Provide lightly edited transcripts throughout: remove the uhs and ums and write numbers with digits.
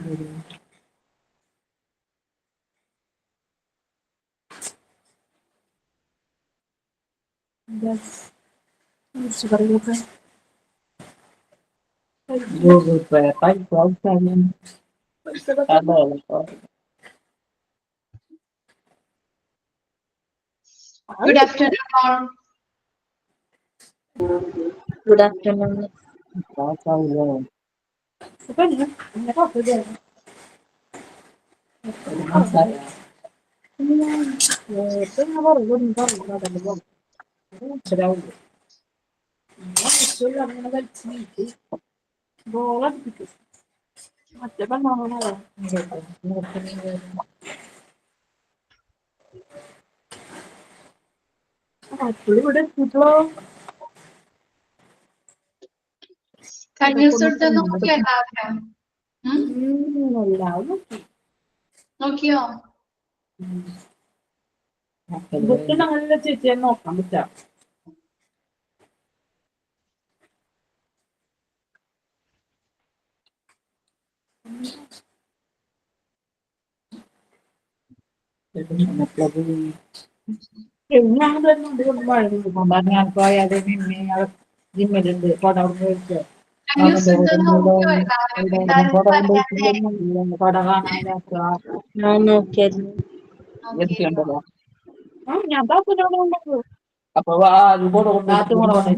Good afternoon, all. Good afternoon. Can you sort the Nokia diagram? Nokia. ബുക്കിനങ്ങനെ ചേച്ചിയെ നോക്കാൻ പറ്റാം. ഞാൻ ഞാൻ പോയത് നിന്നെ ജിമ്മിലുണ്ട് കൊട മേടിച്ചോ Can you sort the Nokia diagram? കൊട കാണാൻ ഞാൻ നോക്കിയായിരുന്നു. ഉണ്ടല്ലോ ഞാൻ താത്തിനോട് അപ്പൊ താത്തും കൂടെ കൊണ്ടുപോയി.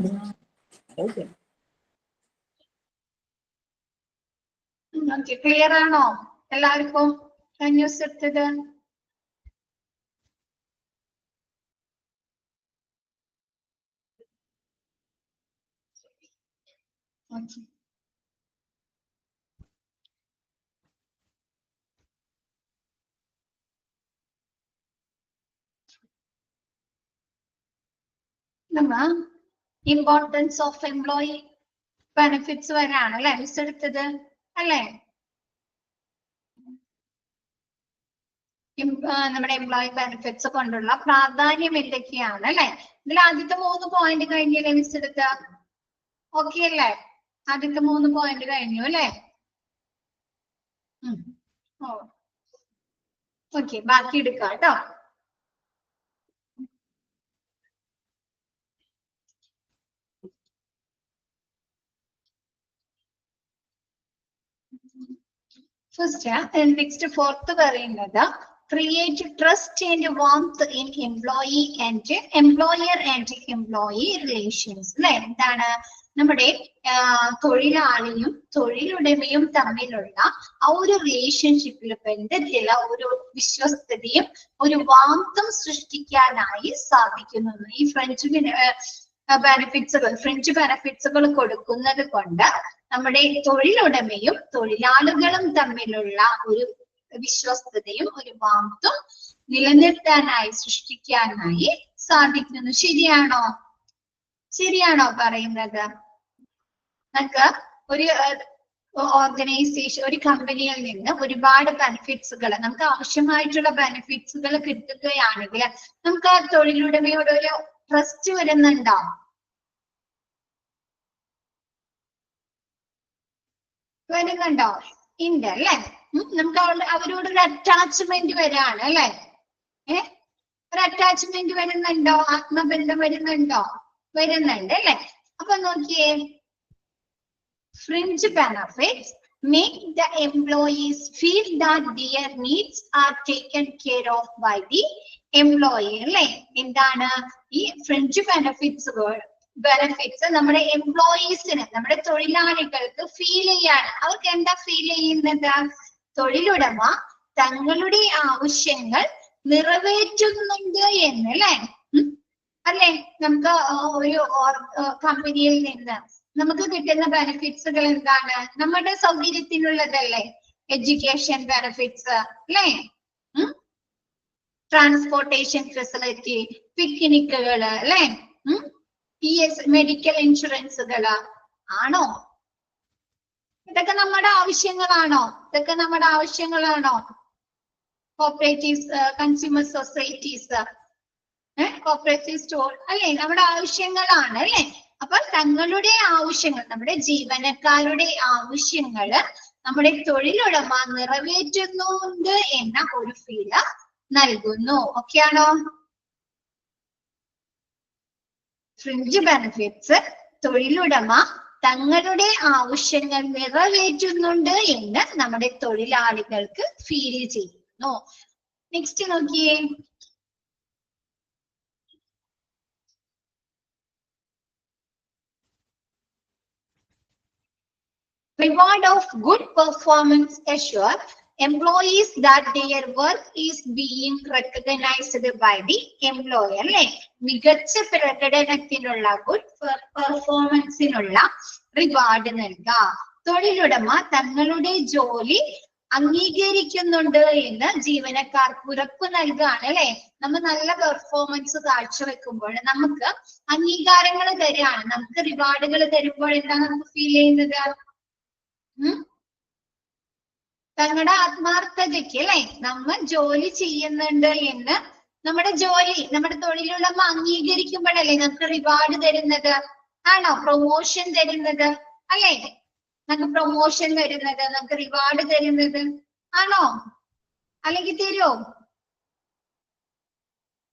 Okay, clear ആണോ എല്ലാവർക്കും? Can you sort the? Okay. Importance of employee benefits വരാണ് അല്ലെ മിസ് എടുത്തത് അല്ലേ? നമ്മുടെ എംപ്ലോയി ബെനിഫിറ്റ്സ് കൊണ്ടുള്ള പ്രാധാന്യം എന്തൊക്കെയാണ് അല്ലെ? ഇതിൽ ആദ്യത്തെ 3 പോയിന്റ് കഴിഞ്ഞില്ലേ മിസ് എടുത്ത? ഓക്കെ അല്ലേ? ആദ്യത്തെ 3 പോയിന്റ് കഴിഞ്ഞു അല്ലേ? ഓക്കെ, ബാക്കി എടുക്കാം കേട്ടോ. ഫസ്റ്റ് നെക്സ്റ്റ് ഫോർത്ത് പറയുന്നത് create trust and warmth in employee and employer and employee relations. അല്ലെ എന്താണ്? നമ്മുടെ തൊഴിലാളിയും തൊഴിലുടമയും തമ്മിലുള്ള ആ ഒരു റിലേഷൻഷിപ്പിൽ ബന്ധത്തിലുള്ള ഒരു വിശ്വസ്തതയും ഒരു വാംത്തും സൃഷ്ടിക്കാനായി സാധിക്കുന്നു. ഈ ഫ്രഞ്ച് ബെനിഫിറ്റ്സുകൾ കൊടുക്കുന്നത് കൊണ്ട് നമ്മുടെ തൊഴിലുടമയും തൊഴിലാളികളും തമ്മിലുള്ള ഒരു വിശ്വസ്തതയും ഒരു വാംത്തും നിലനിർത്താനായി സൃഷ്ടിക്കാനായി സാധിക്കുന്നു. ശരിയാണോ? ശരിയാണോ പറയുന്നത്? നമുക്ക് ഒരു ഓർഗനൈസേഷൻ ഒരു കമ്പനിയിൽ നിന്ന് ഒരുപാട് ബെനിഫിറ്റ്സുകൾ നമുക്ക് ആവശ്യമായിട്ടുള്ള ബെനിഫിറ്റ്സുകൾ കിട്ടുകയാണെങ്കിൽ നമുക്ക് ആ തൊഴിലുടമയോട് ഒരു ട്രസ്റ്റ് വരുന്നുണ്ടോ? വരുന്നുണ്ടോ? ഉണ്ട് അല്ലെ? നമുക്ക് അവരോട് ഒരു അറ്റാച്ച്മെന്റ് വരാണ് അല്ലെ? ഒരു അറ്റാച്ച്മെന്റ് വരുന്നുണ്ടോ? ആത്മബന്ധം വരുന്നുണ്ടോ? വരുന്നുണ്ട് അല്ലെ? അപ്പൊ നോക്കിയേ, fringe benefits make the employees feel that their needs are taken care of by the employee. അല്ലെ? എന്താണ് ഈ ഫ്രിഞ്ച് ബെനിഫിറ്റ്സ് നമ്മുടെ എംപ്ലോയീസിന്, നമ്മുടെ തൊഴിലാളികൾക്ക് ഫീൽ ചെയ്യാണ്. അവർക്ക് എന്താ ഫീൽ ചെയ്യുന്നത്? തൊഴിലുടമ തങ്ങളുടെ ആവശ്യങ്ങൾ നിറവേറ്റുന്നുണ്ട് എന്ന് അല്ലെ? നമുക്ക് ഒരു കമ്പനിയിൽ നിന്ന് നമുക്ക് കിട്ടുന്ന ബെനിഫിറ്റ്സുകൾ എന്താണ്? നമ്മുടെ സൗകര്യത്തിനുള്ളതല്ലേ? എഡ്യൂക്കേഷൻ ബെനിഫിറ്റ്സ് അല്ലെ? ട്രാൻസ്പോർട്ടേഷൻ ഫെസിലിറ്റി, പിക്നിക്കുകൾ അല്ലെ? മെഡിക്കൽ ഇൻഷുറൻസുകള് ആണോ? ഇതൊക്കെ നമ്മുടെ ആവശ്യങ്ങളാണോ? ഇതൊക്കെ നമ്മുടെ ആവശ്യങ്ങളാണോ? Cooperatives, consumer societies, cooperative store അല്ലെ? നമ്മുടെ ആവശ്യങ്ങളാണ് അല്ലെ? അപ്പൊ തങ്ങളുടെ ആവശ്യങ്ങൾ, നമ്മുടെ ജീവനക്കാരുടെ ആവശ്യങ്ങള് നമ്മുടെ തൊഴിലുടമ നിറവേറ്റുന്നുണ്ട് എന്ന ഒരു ഫീല് നൽകുന്നു. ഓക്കെ ആണോ? ഫ്രിഞ്ച് ബെനിഫിറ്റ്സ് തൊഴിലുടമ തങ്ങളുടെ ആവശ്യങ്ങൾ നിറവേറ്റുന്നുണ്ട് എന്ന് നമ്മുടെ തൊഴിലാളികൾക്ക് ഫീൽ ചെയ്യുന്നു. നെക്സ്റ്റ് നോക്കിയേ. Reward of good performance assure employees that their work is being recognized by the employer. അല്ലെ, മികച്ച പ്രകടനത്തിനുള്ള ഗുഡ് പെർഫോമൻസിനുള്ള റിവാർഡ് നൽകുക. തൊഴിലുടമ തങ്ങളുടെ ജോലി അംഗീകരിക്കുന്നുണ്ട് എന്ന് ജീവനക്കാർക്ക് ഉറപ്പ് നൽകുകയാണ്. അല്ലെ, നമ്മൾ നല്ല പെർഫോമൻസ് കാഴ്ചവെക്കുമ്പോൾ നമുക്ക് അംഗീകാരങ്ങൾ തരികയാണ്, നമുക്ക് റിവാർഡുകൾ തരുമ്പോൾ എന്താണ് നമുക്ക് ഫീൽ ചെയ്യുന്നത്? തങ്ങളുടെ ആത്മാർത്ഥതയ്ക്ക് അല്ലെ, നമ്മൾ ജോലി ചെയ്യുന്നുണ്ട് എന്ന് നമ്മുടെ തൊഴിലുടമ അംഗീകരിക്കുമ്പോഴല്ലേ നമുക്ക് റിവാർഡ് തരുന്നത്? ആണോ? പ്രൊമോഷൻ തരുന്നത് അല്ലെ? നമുക്ക് പ്രൊമോഷൻ തരുന്നത്, നമുക്ക് റിവാർഡ് തരുന്നത് ആണോ? അല്ലെങ്കിൽ തരുമോ?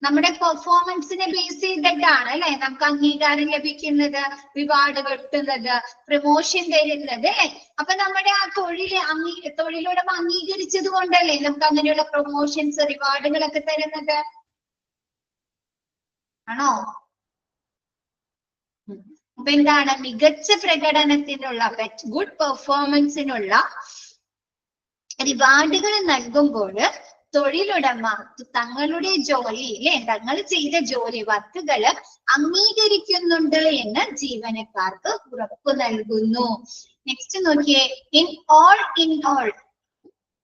നമ്മുടെ പെർഫോമൻസിനെ ബേസ് ചെയ്തിട്ടാണ് അല്ലെ നമുക്ക് അംഗീകാരം ലഭിക്കുന്നത്, റിവാർഡ് കിട്ടുന്നത്, പ്രൊമോഷൻ തരുന്നത് അല്ലെ. അപ്പൊ നമ്മുടെ ആ തൊഴിലുടമ അംഗീകരിച്ചത് കൊണ്ടല്ലേ നമുക്ക് അങ്ങനെയുള്ള പ്രൊമോഷൻസ്, റിവാർഡുകളൊക്കെ തരുന്നത്? ആണോ? അപ്പൊ എന്താണ്? മികച്ച പ്രകടനത്തിനുള്ള ഗുഡ് പെർഫോമൻസിനുള്ള റിവാർഡുകൾ നൽകുമ്പോൾ തൊഴിലുടമ തങ്ങളുടെ ജോലിയിലെ തങ്ങൾ ചെയ്ത ജോലി വർക്കുകൾ അംഗീകരിക്കുന്നുണ്ട് എന്ന് ജീവനക്കാർക്ക് ഉറപ്പ് നൽകുന്നു. നെക്സ്റ്റ് നോക്കിയേ. ഇൻ ഓൾ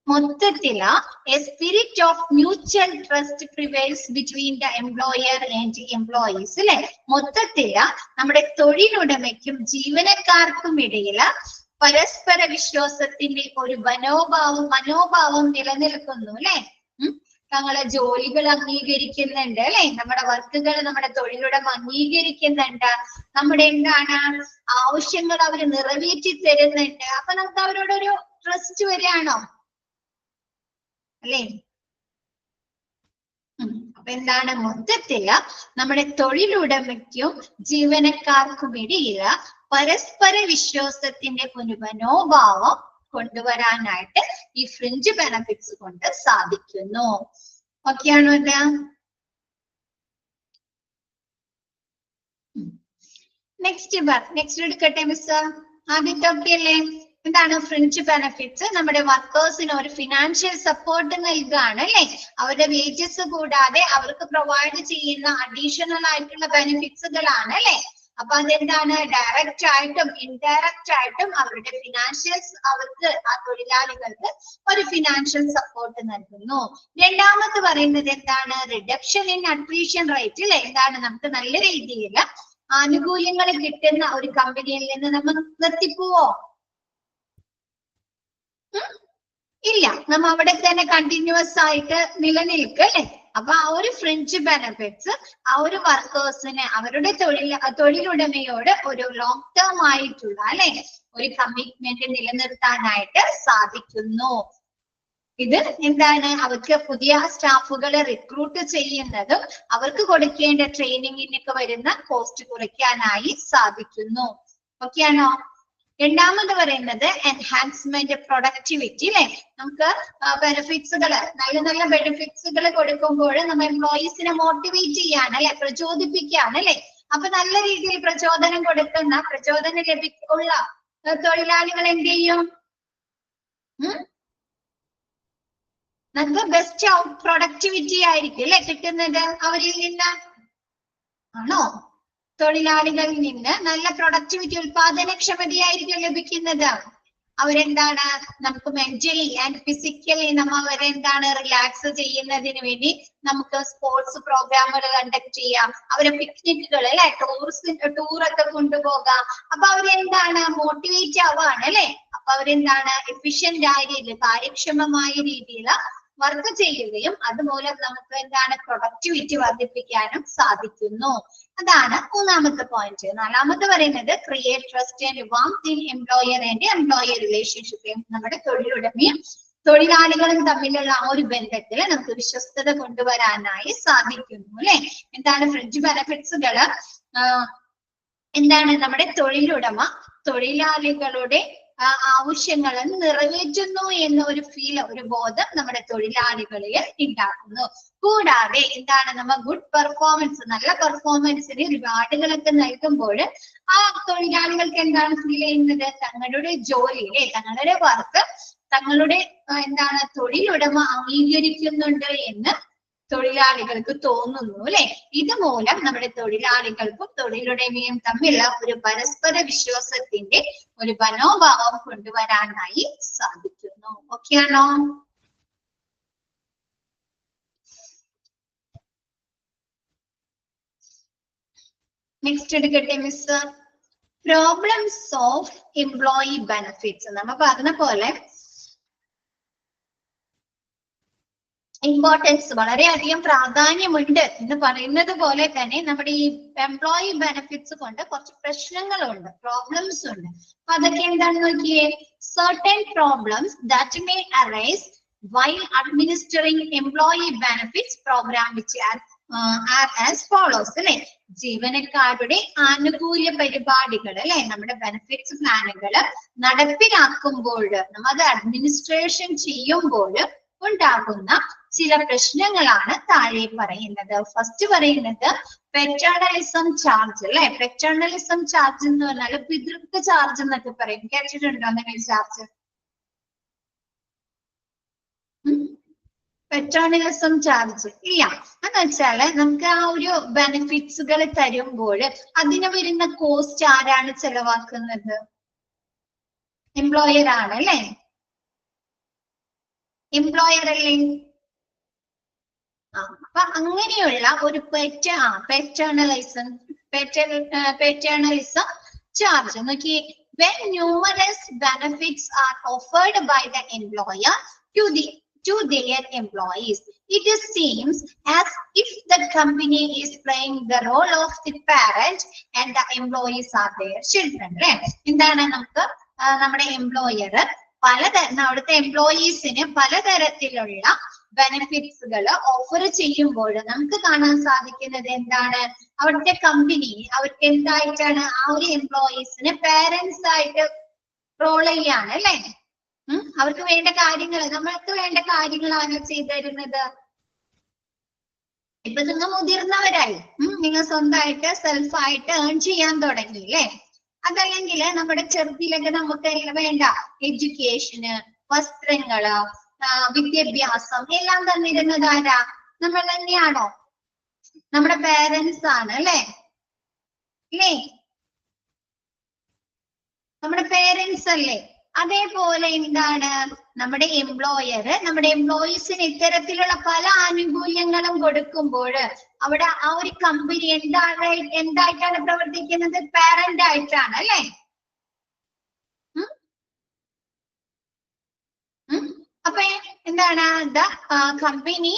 മൊത്തത്തില് A spirit of mutual trust prevails between the employer and employees. അല്ലെ, മൊത്തത്തില് നമ്മുടെ തൊഴിലുടമയ്ക്കും ജീവനക്കാർക്കും ഇടയില് പരസ്പര വിശ്വാസത്തിന്റെ ഒരു മനോഭാവം നിലനിൽക്കുന്നു. അല്ലെ, തങ്ങളെ ജോലികൾ അംഗീകരിക്കുന്നുണ്ട് അല്ലെ, നമ്മുടെ വർക്കുകൾ നമ്മുടെ തൊഴിലുടമ അംഗീകരിക്കുന്നുണ്ട്, നമ്മുടെ എന്താണ് ആവശ്യങ്ങൾ അവർ നിറവേറ്റി തരുന്നുണ്ട്. അപ്പൊ നമുക്ക് അവരോടൊരു ട്രസ്റ്റ് വരികയാണോ? അല്ലേ? അപ്പൊ എന്താണ്? മൊത്തത്തില് നമ്മുടെ തൊഴിലുടമയ്ക്കും ജീവനക്കാർക്കും ഇടയില് പരസ്പര വിശ്വാസത്തിന്റെ ഒരു മനോഭാവം കൊണ്ടുവരാനായിട്ട് ഈ ഫ്രിഞ്ച് ബെനിഫിറ്റ്സ് കൊണ്ട് സാധിക്കുന്നു. ഓക്കെയാണോ ഇത്? നെക്സ്റ്റ് എടുക്കട്ടെ മിസ്. ആദ്യത്തെ ഒക്കെ അല്ലേ? എന്താണ് ഫ്രിഞ്ച് ബെനിഫിറ്റ്സ്? നമ്മുടെ വർക്കേഴ്സിന് ഒരു ഫിനാൻഷ്യൽ സപ്പോർട്ട് നൽകുകയാണ് അല്ലെ. അവരുടെ വേജസ് കൂടാതെ അവർക്ക് പ്രൊവൈഡ് ചെയ്യുന്ന അഡീഷണൽ ആയിട്ടുള്ള ബെനിഫിറ്റ്സുകളാണ് അല്ലെ. അപ്പൊ അതെന്താണ്? ഡയറക്റ്റ് ആയിട്ടും ഇൻഡയറക്റ്റ് ആയിട്ടും അവരുടെ ഫിനാൻഷ്യൽസ്, അവർക്ക് ആ തൊഴിലാളികൾക്ക് ഒരു ഫിനാൻഷ്യൽ സപ്പോർട്ട് നൽകുന്നു. രണ്ടാമത് പറയുന്നത് എന്താണ്? റിഡക്ഷൻ ഇൻ അട്രീഷൻ റേറ്റ് അല്ലെ. എന്താണ്? നമുക്ക് നല്ല രീതിയിൽ ആനുകൂല്യങ്ങൾ കിട്ടുന്ന ഒരു കമ്പനിയിൽ നിന്ന് നമ്മൾ നിർത്തിപ്പോവോ? ഇല്ല, നമ്മ അവിടെ തന്നെ കണ്ടിന്യൂസ് ആയിട്ട് നിലനിൽക്കുക അല്ലെ. അപ്പൊ ആ ഒരു ഫ്രിഞ്ച് ബെനിഫിറ്റ്സ് ആ ഒരു വർക്കേഴ്സിന് അവരുടെ തൊഴിലുടമയോട് ഒരു ലോങ് ടേം ആയിട്ടുള്ള അല്ലെ ഒരു കമ്മിറ്റ്മെന്റ് നിലനിർത്താനായിട്ട് സാധിക്കുന്നു. ഇത് എന്താണ്? അവർക്ക് പുതിയ സ്റ്റാഫുകളെ റിക്രൂട്ട് ചെയ്യുന്നതും അവർക്ക് കൊടുക്കേണ്ട ട്രെയിനിങ്ങിനൊക്കെ വരുന്ന കോസ്റ്റ് കുറയ്ക്കാനായി സാധിക്കുന്നു. ഓക്കെയാണോ? രണ്ടാമത് പറയുന്നത് എൻഹാൻസ്മെന്റ് പ്രൊഡക്ടിവിറ്റി അല്ലെ. നമുക്ക് ബെനിഫിറ്റ്സുകൾ, നല്ല ബെനിഫിറ്റ്സുകൾ കൊടുക്കുമ്പോൾ നമ്മൾ എംപ്ലോയീസിനെ മോട്ടിവേറ്റ് ചെയ്യാണ് അല്ലെ, പ്രചോദിപ്പിക്കുകയാണ് അല്ലെ. അപ്പൊ നല്ല രീതിയിൽ പ്രചോദനം ലഭിക്കുന്ന തൊഴിലാളികൾ എന്ത് ചെയ്യും? നമുക്ക് ബെസ്റ്റ് പ്രൊഡക്ടിവിറ്റി ആയിരിക്കും അല്ലെ കിട്ടുന്നത് അവരിൽ നിന്ന്. ആണോ? തൊഴിലാളികളിൽ നിന്ന് നല്ല പ്രൊഡക്ടിവിറ്റി, ഉൽപാദനക്ഷമതയായിരിക്കും ലഭിക്കുന്നത്. അവരെന്താണ്? നമുക്ക് മെന്റലി ആൻഡ് ഫിസിക്കലി അവരെന്താണ് റിലാക്സ് ചെയ്യുന്നതിന് വേണ്ടി നമുക്ക് സ്പോർട്സ് പ്രോഗ്രാമുകൾ കണ്ടക്ട് ചെയ്യാം, അവരെ പിക്നിക്കുകൾ അല്ലെ, ടൂറൊക്കെ കൊണ്ടുപോകാം. അപ്പൊ അവരെന്താണ്? മോട്ടിവേറ്റ് ആവാണ് അല്ലെ. അപ്പൊ അവരെന്താണ്? എഫിഷ്യന്റ് ആയ രീതിയിൽ, കാര്യക്ഷമമായ രീതിയിൽ വർക്ക് ചെയ്യുകയും അതുമൂലം നമുക്ക് എന്താണ് പ്രൊഡക്ടിവിറ്റി വർദ്ധിപ്പിക്കാനും സാധിക്കുന്നു. അതാണ് മൂന്നാമത്തെ പോയിന്റ്. നാലാമത്തെ പറയുന്നത് create trust and warmth in employer and employee relationship. നമ്മുടെ തൊഴിലുടമയും തൊഴിലാളികളും തമ്മിലുള്ള ആ ഒരു ബന്ധത്തിൽ നമുക്ക് വിശ്വസ്തത കൊണ്ടുവരാനായി സാധിക്കുന്നു അല്ലെ. എന്താണ് ഫ്രിഞ്ച് ബെനഫിറ്റ്സുകള്? എന്താണ് നമ്മുടെ തൊഴിലുടമ തൊഴിലാളികളുടെ ആവശ്യങ്ങൾ നിറവേറ്റുന്നു എന്ന ഒരു ഒരു ബോധം നമ്മുടെ തൊഴിലാളികളിൽ ഉണ്ടാക്കുന്നു. കൂടാതെ എന്താണ് നമ്മ ഗുഡ് പെർഫോമൻസ്, നല്ല പെർഫോമൻസിന് റിവാർഡുകളൊക്കെ നൽകുമ്പോൾ ആ തൊഴിലാളികൾക്ക് എന്താണ് ഫീൽ ചെയ്യുന്നത്? തങ്ങളുടെ ജോലിയിലെ തങ്ങളുടെ വർക്ക് തങ്ങളുടെ എന്താണ് തൊഴിലുടമ അംഗീകരിക്കുന്നുണ്ട് എന്ന് തൊഴിലാളികൾക്ക് തോന്നുന്നു അല്ലെ. ഇതുമൂലം നമ്മുടെ തൊഴിലാളികൾക്കും തൊഴിലുടമയും തമ്മിലുള്ള ഒരു പരസ്പര വിശ്വാസത്തിന്റെ ഒരു മനോഭാവം കൊണ്ടുവരാനായി സാധിക്കുന്നു. ഓക്കെയാണോ? നെക്സ്റ്റ് എടുക്കട്ടെ miss. Problems of employee benefits. നമ്മ പറഞ്ഞ പോലെ ഇമ്പോർട്ടൻസ് വളരെയധികം പ്രാധാന്യമുണ്ട് എന്ന് പറയുന്നത് പോലെ തന്നെ നമ്മുടെ ഈ എംപ്ലോയി ബെനഫിറ്റ്സ് കൊണ്ട് കുറച്ച് പ്രശ്നങ്ങളുണ്ട്, പ്രോബ്ലംസ് ഉണ്ട്. അപ്പൊ അതൊക്കെ എന്താണെന്ന് നോക്കിയേ. Certain problems that may arise while administering employee benefits program which are as follows അല്ലെ. ജീവനക്കാരുടെ ആനുകൂല്യ പരിപാടികൾ അല്ലെ, നമ്മുടെ ബെനിഫിറ്റ്സ് പ്ലാനുകൾ നടപ്പിലാക്കുമ്പോൾ നമ്മൾ അഡ്മിനിസ്ട്രേഷൻ ചെയ്യുമ്പോൾ ഉണ്ടാകുന്ന ചില പ്രശ്നങ്ങളാണ് താഴെ പറയുന്നത്. ഫസ്റ്റ് പറയുന്നത് പെറ്റേണലിസം ചാർജ് അല്ലെ. പെറ്റേണലിസം ചാർജ് എന്ന് പറഞ്ഞാൽ പിതൃത്വ ചാർജ് എന്നൊക്കെ പറയും. കേട്ടിട്ടുണ്ടോ അങ്ങനെ ഒരു ചാർജ്? പെട്രോണിസം ചാർജ് ഇല്ല. എന്ന് വെച്ചാല് നമുക്ക് ആ ഒരു ബെനിഫിറ്റ്സുകൾ തരുമ്പോൾ അതിന് വരുന്ന കോസ്റ്റ് ആരാണ് ചെലവാക്കുന്നത്? എംപ്ലോയർ ആണ് അല്ലെ. എംപ്ലോയർ അല്ലേ. അപ്പൊ അങ്ങനെയുള്ള ഒരു പെറ്റേണലിസം ചാർജ് നോക്കി. when numerous benefits are offered by the employer to their employees, it seems as if the company is playing the role of the parent and the employees are their children. എന്താണ് നമുക്ക് നമ്മുടെ employer അവിടുത്തെ എംപ്ലോയീസിന് പലതരത്തിലുള്ള ബെനിഫിറ്റ്സുകൾ offer ചെയ്യുമ്പോൾ നമുക്ക് കാണാൻ സാധിക്കുന്നത് എന്താണ്? അവിടുത്തെ കമ്പനി അവർക്ക് എന്തായിട്ടാണ് ആ ഒരു എംപ്ലോയീസിന് പേരൻസ് ആയിട്ട് റോൾ ചെയ്യാണ് അല്ലെ. അവർക്ക് വേണ്ട കാര്യങ്ങൾ, നമ്മൾക്ക് വേണ്ട കാര്യങ്ങളാണ് ചെയ്തു തരുന്നത്. ഇപ്പൊ നിങ്ങൾ മുതിർന്നവരായി, നിങ്ങൾ സ്വന്തമായിട്ട് സെൽഫായിട്ട് ഏൺ ചെയ്യാൻ തുടങ്ങി അല്ലെ. അതല്ലെങ്കിൽ നമ്മുടെ ചെറുതിലൊക്കെ നമുക്ക് വേണ്ട എഡ്യൂക്കേഷന്, വസ്ത്രങ്ങള്, വിദ്യാഭ്യാസം എല്ലാം തന്നിരുന്നത് ആരാ? നമ്മൾ തന്നെയാണോ? നമ്മുടെ പേരൻസ് ആണ് അല്ലെ. നമ്മുടെ പേരൻസ് അല്ലേ. അതേപോലെ എന്താണ് നമ്മുടെ എംപ്ലോയർ നമ്മുടെ എംപ്ലോയീസിന് ഇത്തരത്തിലുള്ള പല ആനുകൂല്യങ്ങളും കൊടുക്കുമ്പോൾ അവിടെ ആ ഒരു കമ്പനി എന്തായിട്ടാണ് പ്രവർത്തിക്കുന്നത്? പാരന്റ് ആയിട്ടാണ് അല്ലെ. അപ്പൊ എന്താണ് the company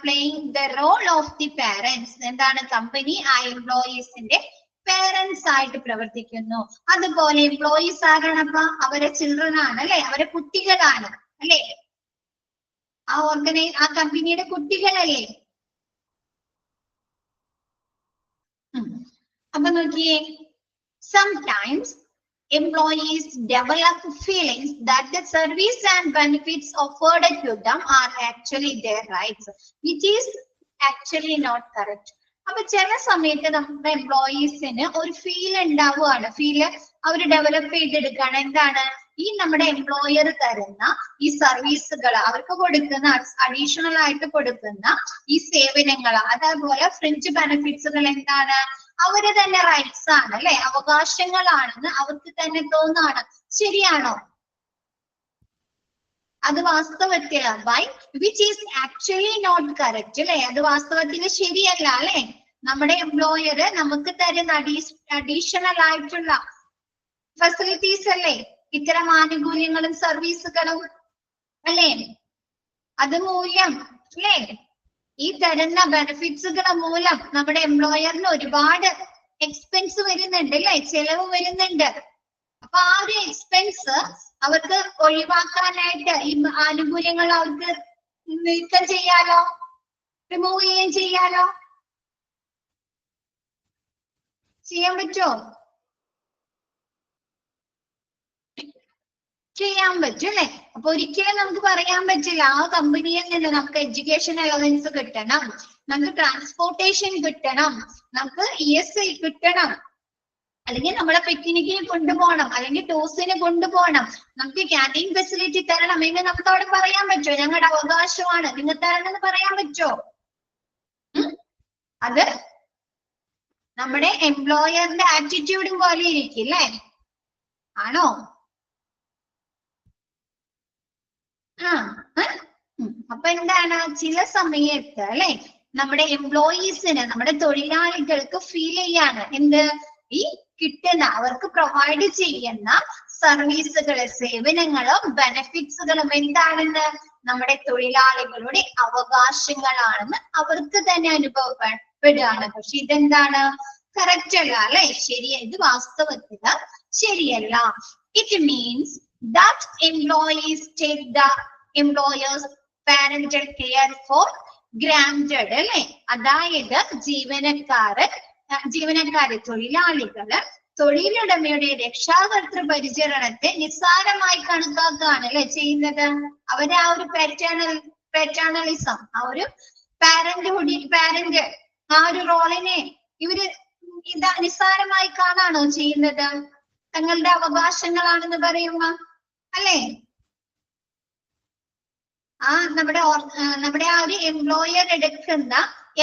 playing the role of the parents. എന്താണ് കമ്പനി ആ എംപ്ലോയീസിന്റെ പേരൻസ് ആയിട്ട് പ്രവർത്തിക്കുന്നു. അതുപോലെ എംപ്ലോയീസ് ആരാണ്? അപ്പൊ അവരെ ചിൽഡ്രൻ ആണ് അല്ലെ, അവരെ കുട്ടികളാണ് അല്ലെ. ആ കമ്പനിയുടെ കുട്ടികളല്ലേ. അപ്പൊ നോക്കിയേ, sometimes employees develop feelings that the service and benefits offered to them are actually their rights, which is actually not correct. അപ്പൊ ചില സമയത്ത് നമ്മുടെ എംപ്ലോയീസിന് ഒരു ഫീൽ ഉണ്ടാവുകയാണ്. ഫീല് അവർ ഡെവലപ്പ് ചെയ്തെടുക്കുകയാണ്. എന്താണ് ഈ നമ്മുടെ എംപ്ലോയർ തരുന്ന ഈ സർവീസുകൾ, അവർക്ക് കൊടുക്കുന്ന അഡീഷണൽ ആയിട്ട് കൊടുക്കുന്ന ഈ സേവനങ്ങൾ, അതേപോലെ ഫ്രിഞ്ച് ബെനിഫിറ്റ്സുകൾ എന്താണ്? അവര് തന്നെ റൈറ്റ്സ് ആണ് അല്ലെ, അവകാശങ്ങളാണെന്ന് അവർക്ക് തന്നെ തോന്നാണ്. ശരിയാണോ? അത് വാസ്തവത്തിൽ which is actually not correct അല്ലെ. അത് വാസ്തവത്തിൽ ശരിയല്ല അല്ലെ. നമ്മുടെ എംപ്ലോയർ നമുക്ക് തരുന്ന അഡീഷണൽ ആയിട്ടുള്ള ഫെസിലിറ്റീസ് അല്ലേ, ഇത്തരം ആനുകൂല്യങ്ങളും സർവീസുകളും അല്ലേ. അത് മൂലം അല്ലേ ഈ തരുന്ന ബെനിഫിറ്റ്സുകൾ മൂലം നമ്മുടെ എംപ്ലോയറിന് ഒരുപാട് എക്സ്പെൻസ് വരുന്നുണ്ട് അല്ലെ, ചെലവ് വരുന്നുണ്ട്. അപ്പൊ ആ ഒരു എക്സ്പെൻസ് അവർക്ക് ഒഴിവാക്കാനായിട്ട് ഈ ആനുകൂല്യങ്ങൾ അവർക്ക് നീക്കം ചെയ്യാലോ, റിമൂവ് ചെയ്യുകയും ചെയ്യാലോ. ചെയ്യാൻ പറ്റുമോ? ചെയ്യാൻ പറ്റും അല്ലെ. അപ്പൊ ഒരിക്കലും നമുക്ക് പറയാൻ പറ്റില്ല ആ കമ്പനിയിൽ നിന്ന് നമുക്ക് എഡ്യൂക്കേഷൻ അലവൻസ് കിട്ടണം, നമുക്ക് ട്രാൻസ്പോർട്ടേഷൻ കിട്ടണം, നമുക്ക് ESI കിട്ടണം, അല്ലെങ്കിൽ നമ്മളെ പിക്നിക്കിന് കൊണ്ടുപോകണം, അല്ലെങ്കിൽ ടൂസിന് കൊണ്ടുപോകണം, നമുക്ക് ക്യാൻറ്റീൻ ഫെസിലിറ്റി തരണം എന്ന് നമുക്ക് അവിടെ പറയാൻ പറ്റുമോ? ഞങ്ങളുടെ അവകാശമാണ്, നിങ്ങൾ തരണം എന്ന് പറയാൻ പറ്റുമോ? അത് നമ്മുടെ എംപ്ലോയറിന്റെ ആറ്റിറ്റ്യൂഡും പോലെ ഇരിക്കും അല്ലേ, ആണോ? അപ്പൊ എന്താണ്, ചില സമയത്ത് അല്ലെ നമ്മുടെ എംപ്ലോയീസിന്, നമ്മുടെ തൊഴിലാളികൾക്ക് ഫീൽ ചെയ്യാണ് എന്ത്, ഈ കിട്ടുന്ന അവർക്ക് പ്രൊവൈഡ് ചെയ്യുന്ന സർവീസുകള്, സേവനങ്ങളും ബെനിഫിറ്റ്സുകളും എന്താണെന്ന്, നമ്മുടെ തൊഴിലാളികളുടെ അവകാശങ്ങളാണെന്ന് അവർക്ക് തന്നെ അനുഭവപ്പെടുകയാണ്. പക്ഷെ ഇതെന്താണ്, കറക്റ്റ് അല്ല അല്ലെ, ഇത് വാസ്തവത്തില് ശരിയല്ല. It means that employees take the employer's parental care for granted അല്ലെ. അതായത് ജീവനക്കാര് തൊഴിലാളികള് തൊഴിലുടമയുടെ രക്ഷാകർതൃ പരിചരണത്തെ നിസ്സാരമായി കണക്കാക്കുകയാണ് അല്ലെ ചെയ്യുന്നത്. അവര് ആ ഒരു പാറ്റേണലിസം, ആ ഒരു പാരന്റ് ആ ഒരു റോളിനെ ഇവര് നിസ്സാരമായി കാണാണോ ചെയ്യുന്നത്? തങ്ങളുടെ അവകാശങ്ങളാണെന്ന് പറയുമ്പോ അല്ലേ, നമ്മുടെ ആ ഒരു എംപ്ലോയർ എടുക്കുന്ന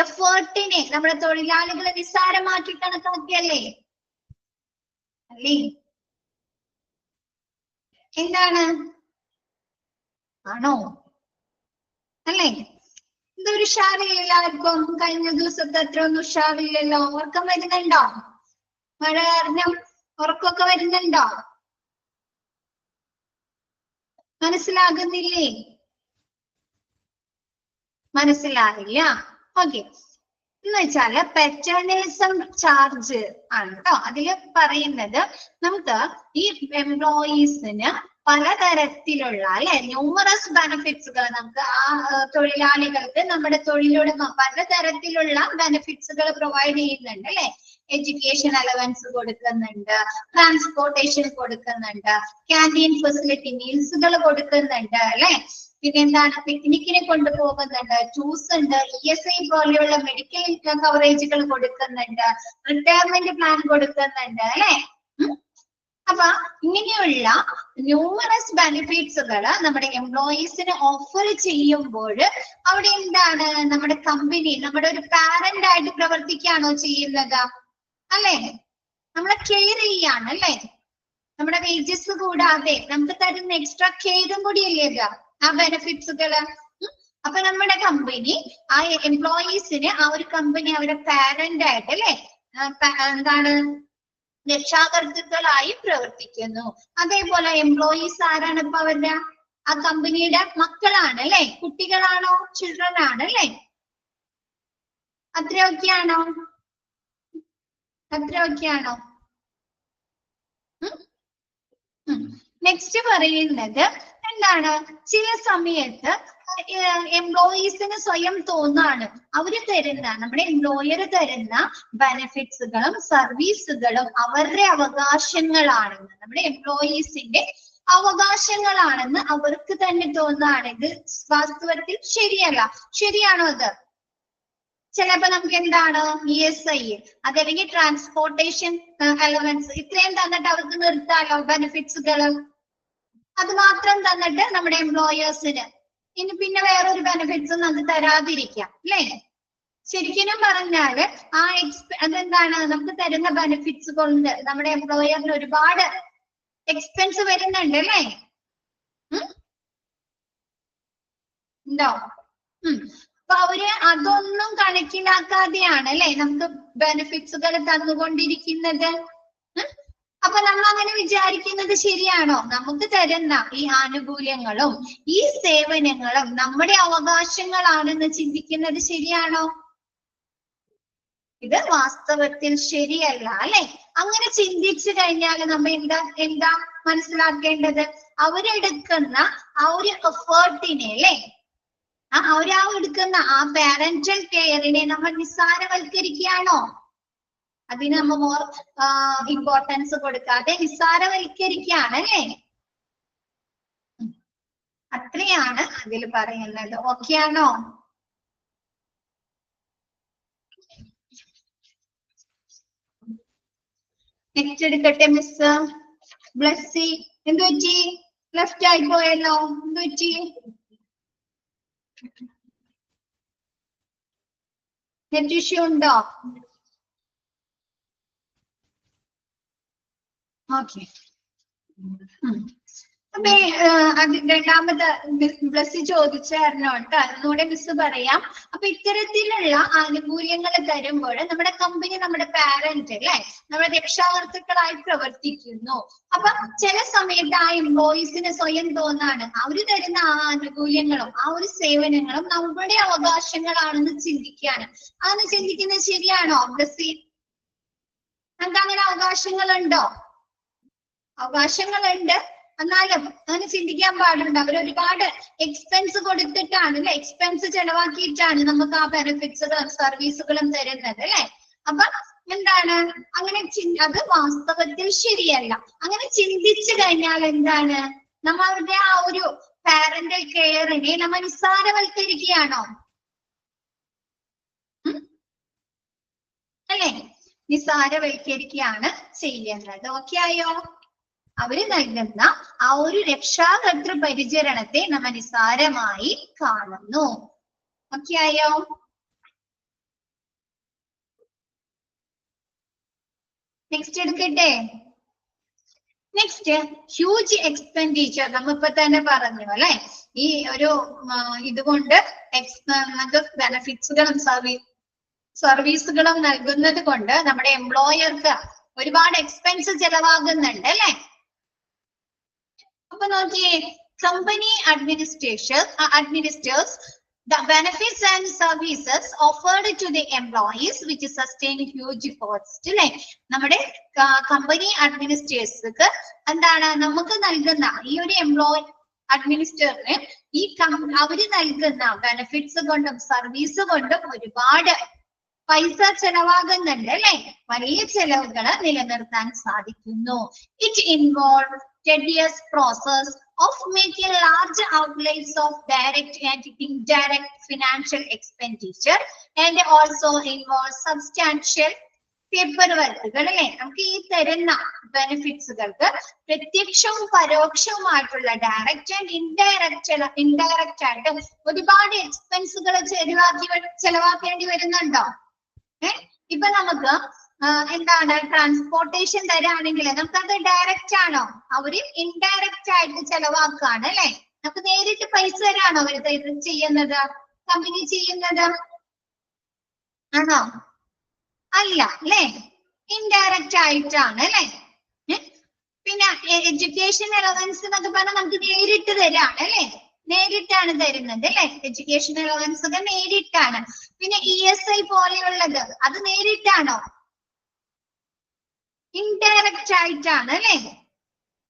എഫേർട്ടിനെ നമ്മുടെ തൊഴിലാളികളെ നിസ്സാരമാക്കി കണക്കാക്കിയല്ലേ അല്ലേ? എന്താണ്, ആണോ അല്ലേ? എന്തൊരു ഉഷാറില്ല എല്ലാവർക്കും, കഴിഞ്ഞ ദിവസത്തെ അത്ര ഒന്നും ഉഷാറില്ലല്ലോ. ഉറക്കം വരുന്നുണ്ടോ? മഴ കാരണം ഉറക്കമൊക്കെ വരുന്നുണ്ടോ? മനസ്സിലാകുന്നില്ലേ? മനസ്സിലാവില്ല. ഓക്കെ, എന്ന് വെച്ചാല് പാറ്റേണലിസം ചാർജ് ആണ് കേട്ടോ. അതില് പറയുന്നത് നമുക്ക് ഈ എംപ്ലോയീസിന് പലതരത്തിലുള്ള അല്ലെ ന്യൂമറസ് ബെനിഫിറ്റ്സുകൾ, നമുക്ക് ആ തൊഴിലാളികൾക്ക് നമ്മുടെ തൊഴിലുടമ പലതരത്തിലുള്ള ബെനിഫിറ്റ്സുകൾ പ്രൊവൈഡ് ചെയ്യുന്നുണ്ട് അല്ലെ. എഡ്യൂക്കേഷൻ അലവൻസ് കൊടുക്കുന്നുണ്ട്, ട്രാൻസ്പോർട്ടേഷൻ കൊടുക്കുന്നുണ്ട്, ക്യാൻറ്റീൻ ഫെസിലിറ്റി മീൽസുകൾ കൊടുക്കുന്നുണ്ട് അല്ലെ. പിന്നെ എന്താണ്, പിക്നിക്കിനെ കൊണ്ടുപോകുന്നുണ്ട്, ടൂസ് ഉണ്ട്, ESI പോലെയുള്ള മെഡിക്കൽ കവറേജുകൾ കൊടുക്കുന്നുണ്ട്, റിട്ടയർമെന്റ് പ്ലാൻ കൊടുക്കുന്നുണ്ട് അല്ലെ. അപ്പൊ ഇങ്ങനെയുള്ള ന്യൂമറസ് ബെനിഫിറ്റ്സുകൾ നമ്മുടെ എംപ്ലോയീസിന് ഓഫർ ചെയ്യുമ്പോൾ അവിടെ എന്താണ്, നമ്മുടെ കമ്പനി നമ്മുടെ ഒരു പാരന്റ് ആയിട്ട് പ്രവർത്തിക്കുകയാണോ ചെയ്യുന്നത് അല്ലെ? നമ്മളെ കെയർ ചെയ്യാണ് അല്ലെ. നമ്മുടെ വേജസ് കൂടാതെ നമുക്ക് തരുന്ന എക്സ്ട്രാ കെയറും കൂടിയല്ലേ ആ ബെനിഫിറ്റ്സുകള്. അപ്പൊ നമ്മുടെ കമ്പനി ആ എംപ്ലോയീസിന് ആ ഒരു കമ്പനി അവരുടെ പാരന്റ് ആയിട്ട് അല്ലെ എന്താണ് രക്ഷാകർതൃക്കളായി പ്രവർത്തിക്കുന്നു. അതേപോലെ എംപ്ലോയീസ് ആരാണ് ഇപ്പൊ അവരുടെ ആ കമ്പനിയുടെ മക്കളാണ് അല്ലെ, കുട്ടികളാണോ, ചിൽഡ്രൻ ആണ് അല്ലെ. അത്രയൊക്കെയാണോ? നെക്സ്റ്റ് പറയുന്നത് എന്താണ്, ചില സമയത്ത് എംപ്ലോയീസിന് സ്വയം തോന്നാണ് അവര് തരുന്ന നമ്മുടെ എംപ്ലോയർ തരുന്ന ബെനിഫിറ്റ്സുകളും സർവീസുകളും അവരുടെ അവകാശങ്ങളാണെന്ന്, നമ്മുടെ എംപ്ലോയീസിന്റെ അവകാശങ്ങളാണെന്ന് അവർക്ക് തന്നെ തോന്നാണ്. ഇത് വാസ്തവത്തിൽ ശരിയല്ല. ശരിയാണോ അത്? ചിലപ്പോ നമുക്ക് എന്താണ് ESI അതല്ലെങ്കിൽ ട്രാൻസ്പോർട്ടേഷൻ അലവൻസ് ഇത്രയും തന്നിട്ട് അവർക്ക് നിർത്താലോ ബെനിഫിറ്റ്സുകൾ. അത് മാത്രം തന്നിട്ട് നമ്മുടെ എംപ്ലോയേഴ്സിന് ഇനി പിന്നെ വേറൊരു ബെനിഫിറ്റ്സും നമുക്ക് തരാതിരിക്കാം അല്ലേ. ശരിക്കും പറഞ്ഞാല് അതെന്താണ്, നമുക്ക് തരുന്ന ബെനിഫിറ്റ്സ് കൊണ്ട് നമ്മുടെ എംപ്ലോയറിന് ഒരുപാട് എക്സ്പെൻസ് വരുന്നുണ്ട് അല്ലേ. ഉണ്ടോ? അപ്പൊ അവര് അതൊന്നും കണക്കിലാക്കാതെയാണ് അല്ലെ നമുക്ക് ബെനിഫിറ്റ്സുകൾ തന്നുകൊണ്ടിരിക്കുന്നത്. അപ്പൊ നമ്മൾ അങ്ങനെ വിചാരിക്കുന്നത് ശരിയാണോ? നമുക്ക് തരുന്ന ഈ ആനുകൂല്യങ്ങളും ഈ സേവനങ്ങളും നമ്മുടെ അവകാശങ്ങളാണെന്ന് ചിന്തിക്കുന്നത് ശരിയാണോ? ഇത് വാസ്തവത്തിൽ ശരിയല്ല അല്ലെ? അങ്ങനെ ചിന്തിച്ചു കഴിഞ്ഞാൽ നമ്മൾ എന്താ മനസ്സിലാക്കേണ്ടത്? അവരെടുക്കുന്ന ആ ഒരു എഫേർട്ടിനെ അല്ലെ, എടുക്കുന്ന ആ പാരന്റൽ കെയറിനെ നമ്മൾ നിസ്സാരവൽക്കരിക്കുകയാണോ? അതിന് നമ്മൾ മോർ ഇമ്പോർട്ടൻസ് കൊടുക്കാതെ നിസ്സാരവൽക്കരിക്കുകയാണ് അല്ലേ? അത്രയാണ് അതിൽ പറയുന്നത്. ഓക്കെ ആണോ? നെക്സ്റ്റ് എടുക്കട്ടെ മിസ്. ബ്ലസ്സി എന്ത് പറ്റി? ലെഫ്റ്റ് ആയി പോയല്ലോ, എന്ത് പറ്റി? നെറ്റ് ഇഷ്യൂ ഉണ്ടോ? ഓക്കെ. അപ്പൊ രണ്ടാമത് ബ്ലസ്സി ചോദിച്ചായിരുന്നു കേട്ടോ, അതിനൂടെ മിസ് പറയാം. അപ്പൊ ഇത്തരത്തിലുള്ള ആനുകൂല്യങ്ങൾ തരുമ്പോൾ നമ്മുടെ കമ്പനി നമ്മുടെ പാരന്റ് അല്ലെ, നമ്മുടെ രക്ഷാകർത്താക്കളായി പ്രവർത്തിക്കുന്നു. അപ്പൊ ചില സമയത്ത് ആ എംപ്ലോയീസിന് സ്വയം തോന്നാണ് അവര് തരുന്ന ആ ആനുകൂല്യങ്ങളും ആ ഒരു സേവനങ്ങളും നമ്മുടെ അവകാശങ്ങളാണെന്ന് ചിന്തിക്കാണ്. അങ്ങനെ ചിന്തിക്കുന്നത് ശരിയാണോ ബ്ലസ്സി? നമുക്ക് അങ്ങനെ അവകാശങ്ങളുണ്ടോ? അവകാശങ്ങളുണ്ട്, എന്നാലും അങ്ങനെ ചിന്തിക്കാൻ പാടുണ്ട്. അവർ ഒരുപാട് എക്സ്പെൻസ് കൊടുത്തിട്ടാണ് അല്ലെ, എക്സ്പെൻസ് ചെലവാക്കിയിട്ടാണ് നമുക്ക് ആ ബെനിഫിറ്റ്സുകളും സർവീസുകളും തരുന്നത് അല്ലെ. അപ്പൊ എന്താണ് അങ്ങനെ അത് വാസ്തവത്തിൽ ശരിയല്ല. അങ്ങനെ ചിന്തിച്ചു കഴിഞ്ഞാൽ എന്താണ്, നമ്മളുടെ ആ ഒരു പാരന്റൽ കെയറിനെ നമ്മൾ നിസ്സാരവൽക്കരിക്കുകയാണോ? അല്ലെ, നിസ്സാരവൽക്കരിക്കുകയാണ് ചെയ്യുന്നത്. ഓക്കെ ആയോ? അവര് നൽകുന്ന ആ ഒരു രക്ഷാകർതൃ പരിചരണത്തെ നമ്മൾ നിസ്സാരമായി കാണുന്നു. ഓക്കെ ആയോ? നെക്സ്റ്റ് എടുക്കട്ടെ. Next huge expenditure. നമ്മിപ്പോ തന്നെ പറഞ്ഞു അല്ലെ, ഈ ഒരു ഇതുകൊണ്ട് ബെനഫിറ്റ്സുകളും സർവീസുകളും നൽകുന്നത് കൊണ്ട് നമ്മുടെ എംപ്ലോയർക്ക് ഒരുപാട് എക്സ്പെൻസ് ചെലവാകുന്നുണ്ട് അല്ലെ. അപ്പൊ നോക്കിയേ, company administers the benefits and services offered to the employees which sustain huge cost അല്ലെ. നമ്മുടെ കമ്പനി അഡ്മിനിസ്ട്രേറ്റേഴ്സ്ക്ക് എന്താണ് നമുക്ക് നൽകുന്ന ഈ ഒരു അഡ്മിനിസ്ട്രേറ്ററിന് ഈ അവര് നൽകുന്ന ബെനിഫിറ്റ്സ് കൊണ്ടും സർവീസ് കൊണ്ടും ഒരുപാട് പൈസ ചെലവാകുന്നുണ്ട് അല്ലെ. വലിയ ചെലവുകൾ നിലനിർത്താൻ സാധിക്കുന്നു. It involve tedious process of making large outlays of direct and indirect financial expenditure and also involves substantial paper വർക്കുകൾ അല്ലെ. നമുക്ക് ഈ തരുന്ന ബെനിഫിറ്റ്സുകൾക്ക് പ്രത്യക്ഷവും പരോക്ഷവുമായിട്ടുള്ള ഡയറക്റ്റ് ആൻഡ് ഇൻഡയറക്റ്റ് ആയിട്ട് ഒരുപാട് എക്സ്പെൻസുകൾ ചെലവാക്കേണ്ടി വരുന്നുണ്ടോ? ഇപ്പൊ നമുക്ക് എന്താണ് ട്രാൻസ്പോർട്ടേഷൻ തരാണെങ്കിൽ നമുക്കത് ഡയറക്റ്റ് ആണോ? അവര് ഇൻഡയറക്റ്റ് ആയിട്ട് ചെലവാക്കാണ് അല്ലെ. നമുക്ക് നേരിട്ട് പൈസ തരാണോ അവര് ചെയ്യുന്നത്, കമ്പനി ചെയ്യുന്നത് ആണോ? അല്ല അല്ലെ, ഇൻഡയറക്റ്റ് ആയിട്ടാണ് അല്ലെ. പിന്നെ എഡ്യൂക്കേഷൻ അലവൻസ് എന്നൊക്കെ പറഞ്ഞാൽ നമുക്ക് നേരിട്ട് തരാണ് അല്ലെ, നേരിട്ടാണ് തരുന്നത് അല്ലെ. എഡ്യൂക്കേഷൻ അലവൻസ് ഒക്കെ നേരിട്ടാണ്. പിന്നെ ESI പോലെയുള്ളത് അത് നേരിട്ടാണോ? ഇൻഡയറക്റ്റ് ആയിട്ടാണ് അല്ലെ.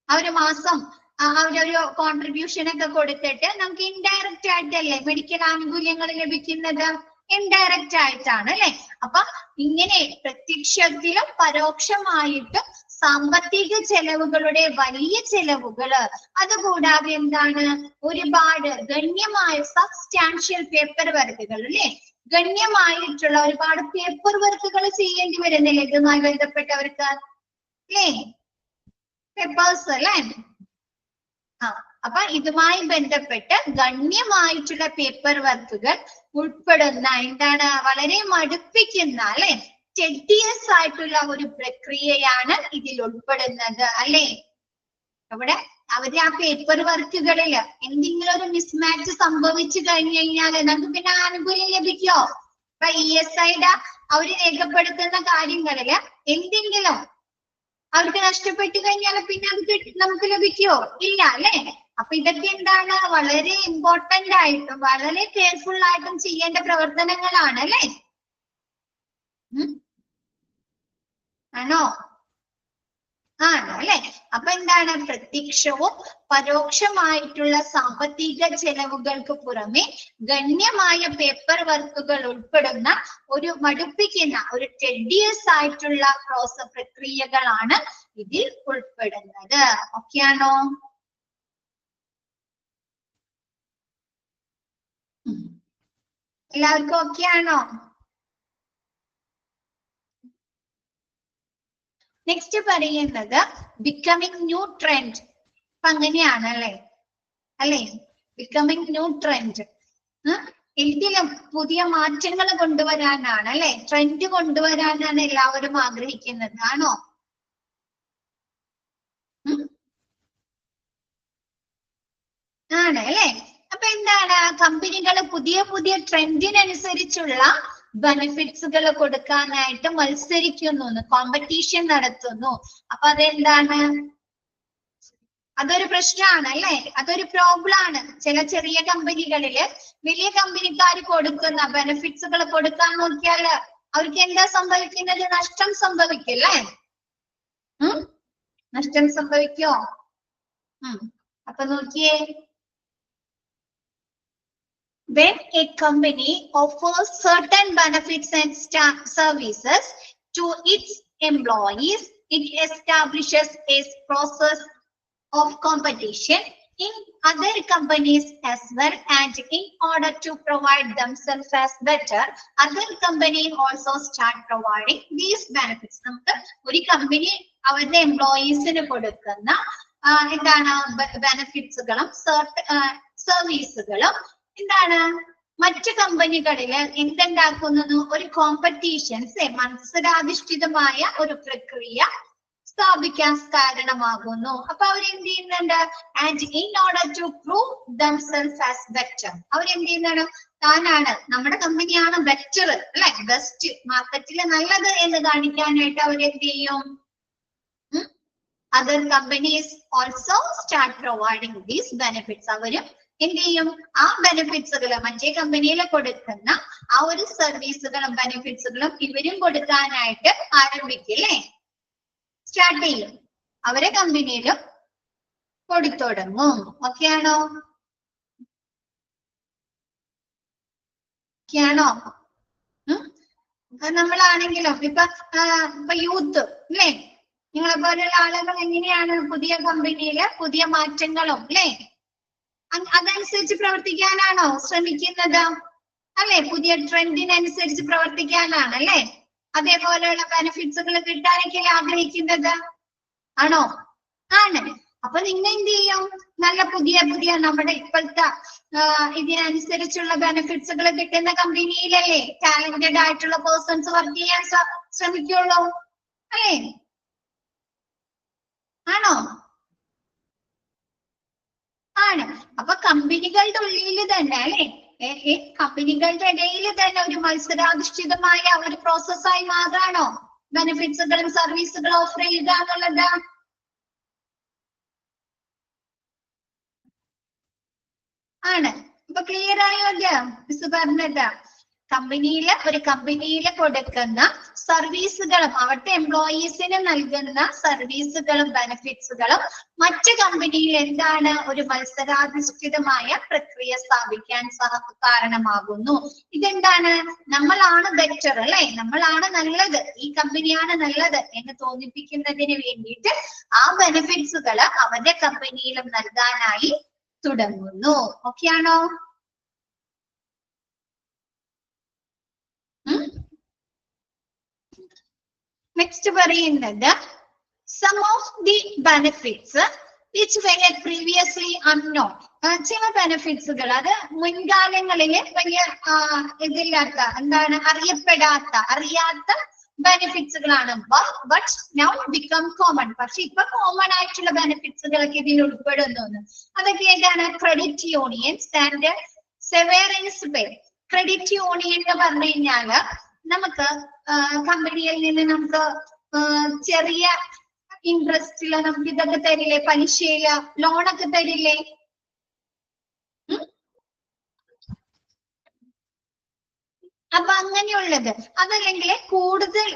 ഒരു മാസം അവരൊരു കോൺട്രിബ്യൂഷൻ ഒക്കെ കൊടുത്തിട്ട് നമുക്ക് ഇൻഡയറക്റ്റ് ആയിട്ടല്ലേ മെഡിക്കൽ ആനുകൂല്യങ്ങൾ ലഭിക്കുന്നത്, ഇൻഡയറക്റ്റ് ആയിട്ടാണ് അല്ലെ. അപ്പൊ ഇങ്ങനെ പ്രത്യക്ഷത്തിലും പരോക്ഷമായിട്ടും സാമ്പത്തിക ചെലവുകളുടെ വലിയ ചെലവുകള്, അതുകൂടാതെ എന്താണ് ഒരുപാട് ഗണ്യമായ സബ്സ്റ്റാൻഷ്യൽ പേപ്പർ വർക്കുകൾ അല്ലെ, ഗണ്യമായിട്ടുള്ള ഒരുപാട് പേപ്പർ വർക്കുകൾ ചെയ്യേണ്ടി വരുന്നില്ല ഇതുമായി ബന്ധപ്പെട്ടവർക്ക് അല്ലേ, പേപ്പേഴ്സ് അല്ലേ. അപ്പൊ ഇതുമായി ബന്ധപ്പെട്ട് ഗണ്യമായിട്ടുള്ള പേപ്പർ വർക്കുകൾ ഉൾപ്പെടുന്ന എന്താണ് വളരെ മടുപ്പിക്കുന്ന അല്ലെ, ടെഡിയസ് ആയിട്ടുള്ള ഒരു പ്രക്രിയയാണ് ഇതിൽ ഉൾപ്പെടുന്നത് അല്ലെ. അവിടെ അവര് ആ പേപ്പർ വർക്കുകളിൽ എന്തെങ്കിലും ഒരു മിസ്മാച്ച് സംഭവിച്ചു കഴിഞ്ഞു കഴിഞ്ഞാല് നമുക്ക് പിന്നെ ആനുകൂല്യം ലഭിക്കോ? ഇപ്പൊ ESIയുടെ അവര് രേഖപ്പെടുത്തുന്ന കാര്യങ്ങളില് എന്തെങ്കിലും അവർക്ക് നഷ്ടപ്പെട്ടു കഴിഞ്ഞാൽ പിന്നെ അത് നമുക്ക് ലഭിക്കുമോ? ഇല്ല അല്ലെ? അപ്പൊ ഇതൊക്കെ എന്താണ് വളരെ ഇമ്പോർട്ടന്റ് ആയിട്ടും വളരെ കെയർഫുൾ ആയിട്ടും ചെയ്യേണ്ട പ്രവർത്തനങ്ങളാണ് അല്ലെ? ആണോ? ആണ് അല്ലെ? അപ്പൊ എന്താണ് പ്രത്യക്ഷവും പരോക്ഷമായിട്ടുള്ള സാമ്പത്തിക ചെലവുകൾക്ക് പുറമെ ഗണ്യമായ പേപ്പർ വർക്കുകൾ ഉൾപ്പെടുന്ന ഒരു മടുപ്പിക്കുന്ന ഒരു ടെഡിയസ് ആയിട്ടുള്ള പ്രക്രിയകളാണ് ഇതിൽ ഉൾപ്പെടുന്നത്. ഓക്കെ ആണോ? എല്ലാവർക്കും ഓക്കെ ആണോ? നെക്സ്റ്റ് പറയുന്നത് ബിക്കമിങ് ന്യൂ ട്രെൻഡ്. അപ്പൊ അങ്ങനെയാണ് അല്ലെ? ബിക്കമിങ് ന്യൂ ട്രെൻഡ് ഇതിലും പുതിയ മാറ്റങ്ങൾ കൊണ്ടുവരാനാണ് അല്ലെ? ട്രെൻഡ് കൊണ്ടുവരാനാണ് എല്ലാവരും ആഗ്രഹിക്കുന്നത്. ആണോ? ആണ് അല്ലെ? അപ്പൊ എന്താണ് കമ്പനികൾ പുതിയ പുതിയ ട്രെൻഡിനനുസരിച്ചുള്ള ബെനിഫിറ്റ്സുകൾ കൊടുക്കാനായിട്ട് മത്സരിക്കുന്നു, കോമ്പറ്റീഷൻ നടത്തുന്നു. അപ്പൊ അതെന്താണ്? അതൊരു പ്രശ്നമാണ് അല്ലെ? അതൊരു പ്രോബ്ലം ആണ്. ചില ചെറിയ കമ്പനികളില് വലിയ കമ്പനിക്കാർ കൊടുക്കുന്ന ബെനിഫിറ്റ്സുകൾ കൊടുക്കാൻ നോക്കിയാല് അവർക്ക് എന്താ സംഭവിക്കുന്നത്? നഷ്ടം സംഭവിക്കില്ലേ? നഷ്ടം സംഭവിക്കോ? അപ്പൊ നോക്കിയേ, when a company offers certain benefits and services to its employees, it establishes a process of competition in other companies as well, and in order to provide themselves as better, other companies also start providing these benefits. നമുക്ക് ഒരു company അവരുടെ എംപ്ലോയീസിന് കൊടുക്കുന്ന എന്താണ് ബെനിഫിറ്റ്സുകളും സർവീസുകളും എന്താണ് മറ്റു കമ്പനികളില് എന്തുണ്ടാക്കുന്നു? ഒരു competitions, മത്സരാധിഷ്ഠിതമായ ഒരു പ്രക്രിയ സ്ഥാപിക്കാൻ കാരണമാകുന്നു. അപ്പൊ അവരെന്ത് ചെയ്യുന്നുണ്ട്? And in order to prove themselves as better, അവരെന്ത് ചെയ്യുന്നതാണ്? താനാണ്, നമ്മുടെ കമ്പനിയാണ് ബെറ്റർ അല്ലെ, ബെസ്റ്റ്, മാർക്കറ്റിൽ നല്ലത് എന്ന് കാണിക്കാനായിട്ട് അവരെന്ത് ചെയ്യും? Other companies also start providing these benefits. അവരും എന്ത് ചെയ്യും? ആ ബെനിഫിറ്റ്സുകൾ മറ്റേ കമ്പനിയിൽ കൊടുക്കുന്ന ആ ഒരു സർവീസുകളും ബെനിഫിറ്റ്സുകളും ഇവരും കൊടുക്കാനായിട്ട് ആരംഭിക്കില്ലേ? സ്റ്റാർട്ട് ചെയ്യും. അവരെ കമ്പനിയിലും കൊടുത്തുടങ്ങും. ഓക്കെ ആണോ? നമ്മളാണെങ്കിലും ഇപ്പൊ യൂത്ത് അല്ലേ, നിങ്ങളെ പോലുള്ള ആളുകൾ എങ്ങനെയാണ് പുതിയ കമ്പനിയില് പുതിയ മാറ്റങ്ങളും അല്ലേ അതനുസരിച്ച് പ്രവർത്തിക്കാനാണോ ശ്രമിക്കുന്നത്? അല്ലെ? പുതിയ ട്രെൻഡിനനുസരിച്ച് പ്രവർത്തിക്കാനാണ് അല്ലെ? അതേപോലെയുള്ള ബെനിഫിറ്റ്സുകൾ കിട്ടാനൊക്കെ ആഗ്രഹിക്കുന്നത്. ആണോ? ആണ്. അപ്പൊ നിങ്ങൾ എന്ത് ചെയ്യും? നല്ല പുതിയ പുതിയ നമ്മുടെ ഇപ്പോഴത്തെ ഇതിനനുസരിച്ചുള്ള ബെനിഫിറ്റ്സുകൾ കിട്ടുന്ന കമ്പനിയിലല്ലേ ടാലന്റഡ് ആയിട്ടുള്ള പേഴ്സൺസ് വർക്ക് ചെയ്യാൻ ശ്രമിക്കുള്ളൂ അല്ലേ? ആണോ? ആണ്. അപ്പൊ കമ്പനികളുടെ ഉള്ളിൽ തന്നെ അല്ലെ, കമ്പനികളുടെ ഇടയിൽ തന്നെ ഒരു മത്സരാധിഷ്ഠിതമായ ഒരു പ്രോസസ്സായി മാറാണോ ബെനിഫിറ്റ്സുകളും സർവീസുകളും ഓഫർ ചെയ്യുക എന്നുള്ളത്? ആണ്. അപ്പൊ ക്ലിയർ ആയോ മിസ് പറഞ്ഞത്? ഒരു കമ്പനിയില് കൊടുക്കുന്ന സർവീസുകളും അവിടുത്തെ എംപ്ലോയീസിന് നൽകുന്ന സർവീസുകളും ബെനിഫിറ്റ്സുകളും മറ്റു കമ്പനിയിൽ എന്താണ് ഒരു മത്സരാധിഷ്ഠിതമായ പ്രക്രിയ സ്ഥാപിക്കാൻ കാരണമാകുന്നു. ഇതെന്താണ്? നമ്മളാണ് ബെറ്റർ അല്ലെ, നമ്മളാണ് നല്ലത്, ഈ കമ്പനിയാണ് നല്ലത് എന്ന് തോന്നിപ്പിക്കുന്നതിന് വേണ്ടിയിട്ട് ആ ബെനിഫിറ്റ്സുകൾ അവരുടെ കമ്പനിയിലും നൽകാനായി തുടങ്ങുന്നു. ഓക്കെ ആണോ? നെക്സ്റ്റ് പറയുന്നത് some of the benefits which were previously unknown. ചില ബെനിഫിറ്റ്സുകൾ അത് മുൻകാലങ്ങളില് വലിയ ഇതില്ലാത്ത എന്താണ് അറിയാത്ത ബെനിഫിറ്റ്സുകളാണ്. But now become common. പക്ഷെ ഇപ്പൊ കോമൺ ആയിട്ടുള്ള ബെനിഫിറ്റ്സുകളൊക്കെ ഇതിൽ ഉൾപ്പെടുന്നു. അതൊക്കെ ഏതാണ്? Credit unions and severance pay. Credit union എന്ന് പറഞ്ഞു കഴിഞ്ഞാല് നമുക്ക് കമ്പനിയിൽ നിന്ന് നമുക്ക് ചെറിയ ഇൻട്രസ്റ്റില് നമുക്ക് ഇതൊക്കെ തരില്ലേ, പലിശയില് ലോണൊക്കെ തരില്ലേ? അപ്പൊ അങ്ങനെയുള്ളത് അതല്ലെങ്കിൽ കൂടുതൽ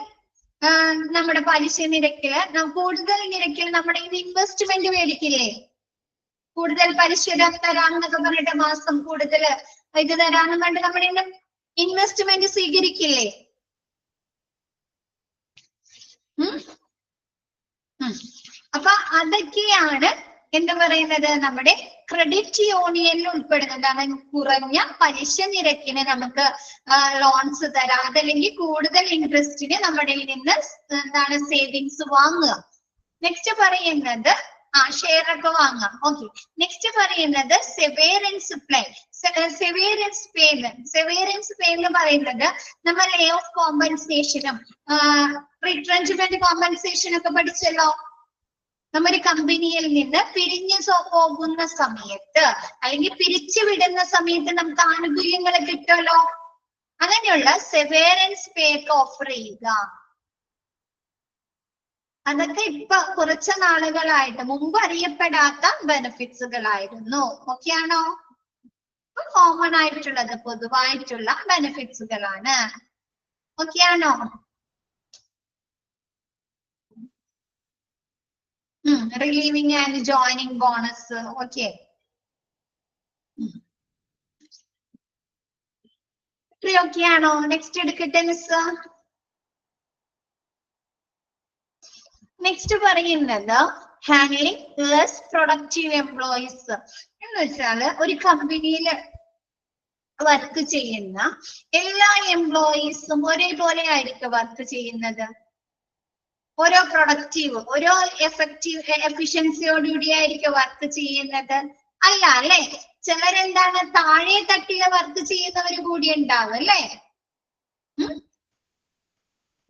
നമ്മുടെ പലിശ നിരക്കില് കൂടുതൽ നിരക്കിൽ നമ്മുടെ ഇൻവെസ്റ്റ്മെന്റ് മേടിക്കില്ലേ, കൂടുതൽ പലിശ തരാമെന്നൊക്കെ പറഞ്ഞിട്ട് മാസം കൂടുതൽ ഇത് തരാമെന്ന് പറഞ്ഞിട്ട് നമ്മുടെ ഇൻവെസ്റ്റ്മെന്റ് സ്വീകരിക്കില്ലേ? അപ്പൊ അതൊക്കെയാണ് എന്താ പറയുന്നത് നമ്മുടെ ക്രെഡിറ്റ് യൂണിയനിൽ ഉൾപ്പെടുന്നതാണ്. കുറഞ്ഞ പലിശ നിരക്കിന് നമുക്ക് ലോൺസ് തരാം, അതല്ലെങ്കിൽ കൂടുതൽ ഇൻട്രസ്റ്റിന് നമ്മുടെ നിന്ന് എന്താണ് സേവിങ്സ് വാങ്ങുക. നെക്സ്റ്റ് പറയുന്നത് ഷെയർ ഒക്കെ വാങ്ങാം. ഓക്കെ, നെക്സ്റ്റ് പറയുന്നത് സെവേറൻസ് പ്ലേ. സെവേറൻസ് പേ എന്ന് പറയുന്നത് നമ്മൾ ലേ ഓഫ് കോമ്പൻസേഷനും റിട്രെഞ്ച്മെന്റ് കോമ്പൻസേഷൻ ഒക്കെ പഠിച്ചല്ലോ. നമ്മുടെ കമ്പനിയിൽ നിന്ന് പിരിഞ്ഞു പോകുന്ന സമയത്ത് അല്ലെങ്കിൽ പിരിച്ചുവിടുന്ന സമയത്ത് നമുക്ക് ആനുകൂല്യങ്ങൾ കിട്ടുമല്ലോ. അങ്ങനെയുള്ള സെവേറൻസ് പേ ഒക്കെ ഓഫർ ചെയ്യുക. അതൊക്കെ ഇപ്പൊ കുറച്ച് നാളുകളായിട്ട് മുമ്പ് അറിയപ്പെടാത്ത ബെനിഫിറ്റ്സുകളായിരുന്നു. ഓക്കെ ആണോ? കോമൺ ആയിട്ടുള്ളത് പൊതുവായിട്ടുള്ള ബെനിഫിറ്റ്സുകളാണ്. ഓക്കെ ആണോ? Relieving and joining bonus. Okay, okay ആണോ? നെക്സ്റ്റ് എടുക്കട്ടെ മിസ്. നെക്സ്റ്റ് പറയുന്നത് ഹാൻഡ്ലിംഗ് ലെസ് പ്രൊഡക്റ്റീവ് എംപ്ലോയീസ് എന്ന് വെച്ചാല് ഒരു കമ്പനിയിൽ വർക്ക് ചെയ്യുന്ന എല്ലാ എംപ്ലോയീസും ഒരേപോലെ ആയിരിക്കും വർക്ക് ചെയ്യുന്നത്. ഓരോ പ്രൊഡക്റ്റീവ് ഓരോ എഫിഷ്യൻസിയോടുകൂടി ആയിരിക്കും വർക്ക് ചെയ്യുന്നത് അല്ല അല്ലെ? ചിലരെന്താണ് താഴെ തട്ടില് വർക്ക് ചെയ്യുന്നവർ കൂടി ഉണ്ടാവും അല്ലെ?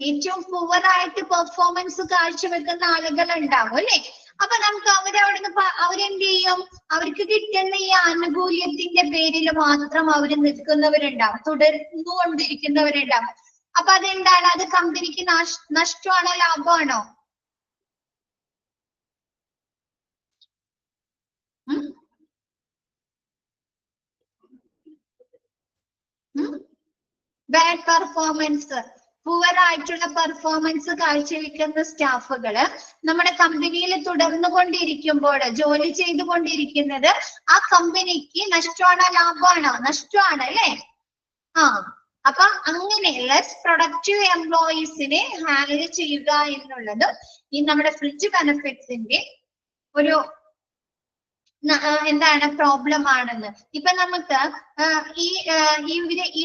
ഏറ്റവും പുവറായിട്ട് പെർഫോമൻസ് കാഴ്ചവെക്കുന്ന ആളുകൾ ഉണ്ടാവും അല്ലെ? അപ്പൊ നമുക്ക് അവരെന്ത് ചെയ്യും? അവർക്ക് കിട്ടുന്ന ഈ ആനുകൂല്യത്തിന്റെ പേരിൽ മാത്രം അവര് നിൽക്കുന്നവരുണ്ടാവും, തുടർന്നുകൊണ്ടിരിക്കുന്നവരുണ്ടാവും. അപ്പൊ അതെന്താണ്? അത് കമ്പനിക്ക് നഷ്ടമാണോ ലാഭമാണോ? ബാഡ് പെർഫോമൻസ്, പുവറായിട്ടുള്ള പെർഫോമൻസ് കാഴ്ചവെക്കുന്ന സ്റ്റാഫുകള് നമ്മുടെ കമ്പനിയിൽ തുടർന്നുകൊണ്ടിരിക്കുമ്പോൾ ജോലി ചെയ്തുകൊണ്ടിരിക്കുന്നത് ആ കമ്പനിക്ക് നഷ്ടമാണോ ലാഭമാണോ? നഷ്ടമാണ് അല്ലെ? അപ്പൊ അങ്ങനെ ലെസ് പ്രൊഡക്റ്റീവ് എംപ്ലോയീസിനെ ഹാൻഡിൽ ചെയ്യുക എന്നുള്ളത് ഈ നമ്മുടെ ഫ്രിഞ്ച് ബെനിഫിറ്റ്സിന്റെ ഒരു എന്താണ് പ്രോബ്ലം ആണെന്ന്. ഇപ്പൊ നമുക്ക് ഇവര് ഈ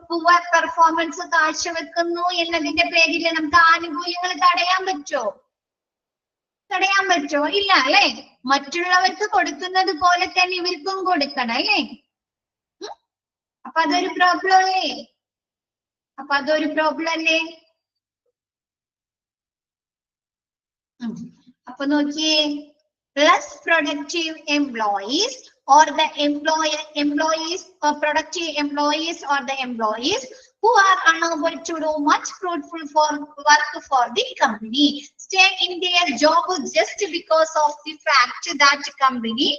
പുവർ പെർഫോമൻസ് കാഴ്ചവെക്കുന്നു എന്നതിന്റെ പേരിൽ നമുക്ക് ആനുകൂല്യങ്ങൾ തടയാൻ പറ്റുമോ? തടയാൻ പറ്റുമോ? ഇല്ല അല്ലെ? മറ്റുള്ളവർക്ക് കൊടുക്കുന്നത് പോലെ തന്നെ ഇവർക്കും കൊടുക്കണം അല്ലേ? അപ്പൊ അതൊരു പ്രോബ്ലം അല്ലേ? അപ്പൊ നോക്കിയേ, less productive employees or the productive employees or the employees who are unable to do much fruitful work for the company stay in their job just because of the fact that company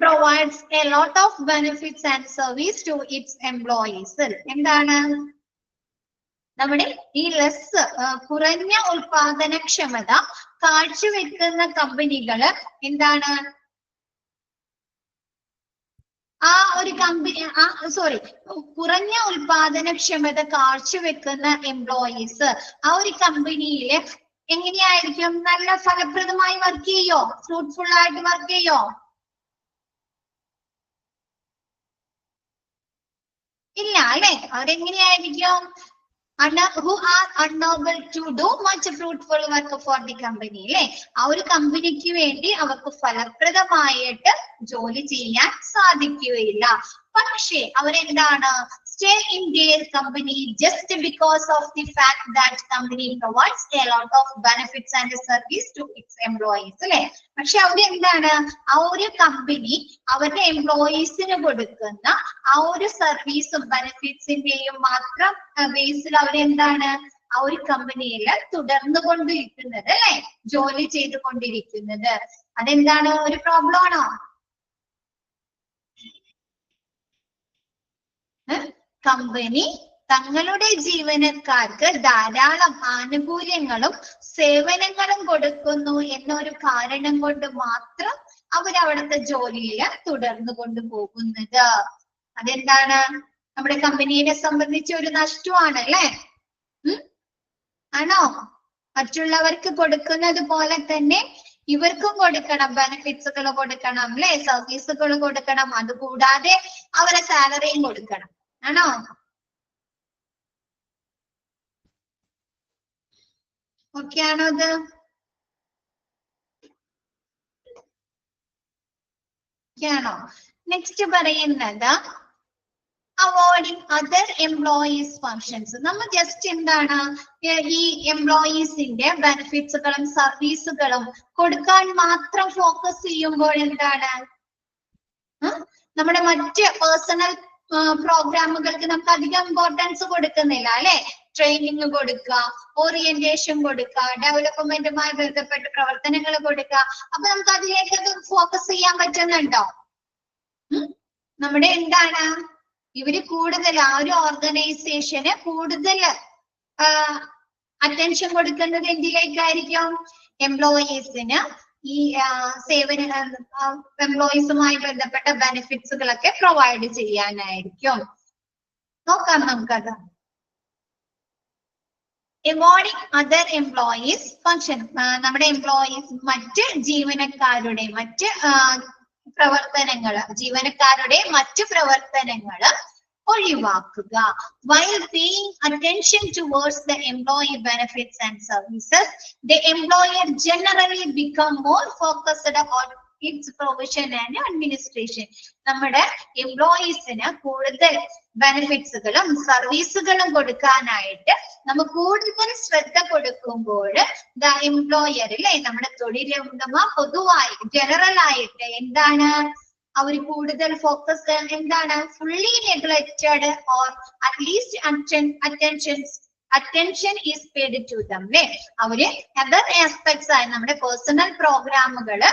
provides a lot of benefits and service to its employees. എന്താണ് നമ്മുടെ ഈ less കുറഞ്ഞ ഉൽപാദനക്ഷമത കാഴ്ചവെക്കുന്ന കമ്പനികള് എന്താണ് ആ ഒരു company കുറഞ്ഞ ഉൽപാദനക്ഷമത കാഴ്ചവെക്കുന്ന എംപ്ലോയീസ് ആ ഒരു കമ്പനിയില് എങ്ങനെയായിരിക്കും? നല്ല ഫലപ്രദമായി വർക്ക് ചെയ്യോ? ഫ്രൂട്ട്ഫുൾ ആയിട്ട് വർക്ക് ചെയ്യോ? ഇല്ല അല്ലെ? അവരെങ്ങനെയായിരിക്കും? who are unable to do much fruitful work for the company അല്ലെ? ആ ഒരു കമ്പനിക്ക് വേണ്ടി അവർക്ക് ഫലപ്രദമായിട്ട് ജോലി ചെയ്യാൻ സാധിക്കുകയില്ല. പക്ഷേ അവരെന്താണ്? stay in their company just because of the fact that company provides a lot of benefits and service to its employees അല്ലെ? പക്ഷെ അവരെന്താണ്? ആ ഒരു കമ്പനി അവരുടെ എംപ്ലോയീസിന് കൊടുക്കുന്ന ആ ഒരു സർവീസും ബെനിഫിറ്റ്സിന്റെയും മാത്രം ബേസിൽ അവരെന്താണ് ആ ഒരു കമ്പനിയിൽ തുടർന്നു കൊണ്ടിരിക്കുന്നത് അല്ലെ, ജോലി ചെയ്തുകൊണ്ടിരിക്കുന്നത്. അതെന്താണ്, ഒരു പ്രോബ്ലം ആണോ? കമ്പനി തങ്ങളുടെ ജീവനക്കാർക്ക് ധാരാളം ആനുകൂല്യങ്ങളും സേവനങ്ങളും കൊടുക്കുന്നു എന്നൊരു കാരണം കൊണ്ട് മാത്രം അവരവിടുത്തെ ജോലിയിൽ തുടർന്നു കൊണ്ടുപോകുന്നത്. അതെന്താണ്, നമ്മുടെ കമ്പനിയെ സംബന്ധിച്ച് ഒരു നഷ്ടമാണ് അല്ലെ? ആണോ? മറ്റുള്ളവർക്ക് കൊടുക്കുന്നത് പോലെ തന്നെ ഇവർക്കും കൊടുക്കണം, ബെനിഫിറ്റ്സുകൾ കൊടുക്കണം അല്ലെ, സർവീസുകൾ കൊടുക്കണം, അതുകൂടാതെ അവരെ സാലറിയും കൊടുക്കണം. ആണോ? ഓക്കെ ആണോ അത്? ആണോ? നെക്സ്റ്റ് പറയുന്നത് awarding other employees functions. നമ്മൾ ജസ്റ്റ് എന്താണ് ഈ എംപ്ലോയീസിന്റെ ബെനിഫിറ്റ്സുകളും സർവീസുകളും കൊടുക്കാൻ മാത്രം ഫോക്കസ് ചെയ്യുമ്പോൾ എന്താണ്, നമ്മുടെ മറ്റ് പേഴ്സണൽ പ്രോഗ്രാമുകൾക്ക് നമുക്ക് അധികം ഇമ്പോർട്ടൻസ് കൊടുക്കുന്നില്ല അല്ലെ? ട്രെയിനിങ് കൊടുക്കുക, ഓറിയന്റേഷൻ കൊടുക്കുക, ഡെവലപ്മെന്റുമായി ബന്ധപ്പെട്ട പ്രവർത്തനങ്ങൾ കൊടുക്കുക. അപ്പൊ നമുക്ക് അതിലേക്ക് ഫോക്കസ് ചെയ്യാൻ പറ്റുന്നുണ്ടോ? നമ്മുടെ എന്താണ് ഇവര് കൂടുതൽ ആ ഒരു ഓർഗനൈസേഷന് കൂടുതൽ അറ്റൻഷൻ കൊടുക്കുന്നത് എന്തിലേക്കായിരിക്കും? എംപ്ലോയീസിന് ഈ എംപ്ലോയീസുമായി ബന്ധപ്പെട്ട ബെനിഫിറ്റ്സുകളൊക്കെ പ്രൊവൈഡ് ചെയ്യാനായിരിക്കും. നോക്കാം നമുക്കത്. awarding other employees function. നമ്മുടെ എംപ്ലോയീസ് മറ്റ് ജീവനക്കാരുടെ മറ്റ് പ്രവർത്തനങ്ങള്, ജീവനക്കാരുടെ മറ്റ് പ്രവർത്തനങ്ങള് ഒഴിവാക്കുക. While paying attention towards the employee benefits and services, the employer generally become more focused on its provision and administration. നമ്മുടെ എംപ്ലോയീസിന് കൂടുതൽ ബെനിഫിറ്റ്സുകളും സർവീസുകളും കൊടുക്കാനായിട്ട് നമ്മൾ കൂടുതൽ ശ്രദ്ധ കൊടുക്കുമ്പോൾ ദ എംപ്ലോയർ അല്ലെ, നമ്മുടെ തൊഴിലുടമ പൊതുവായി ജനറൽ ആയിട്ട് എന്താണ് അവർ കൂടുതൽ ഫോക്കസ് എന്താണ്, fully neglected or at least attention is paid to them അല്ലെ. അവര് അതർ ആസ്പെക്ട്സ് ആയി നമ്മുടെ പേഴ്സണൽ പ്രോഗ്രാമുകള്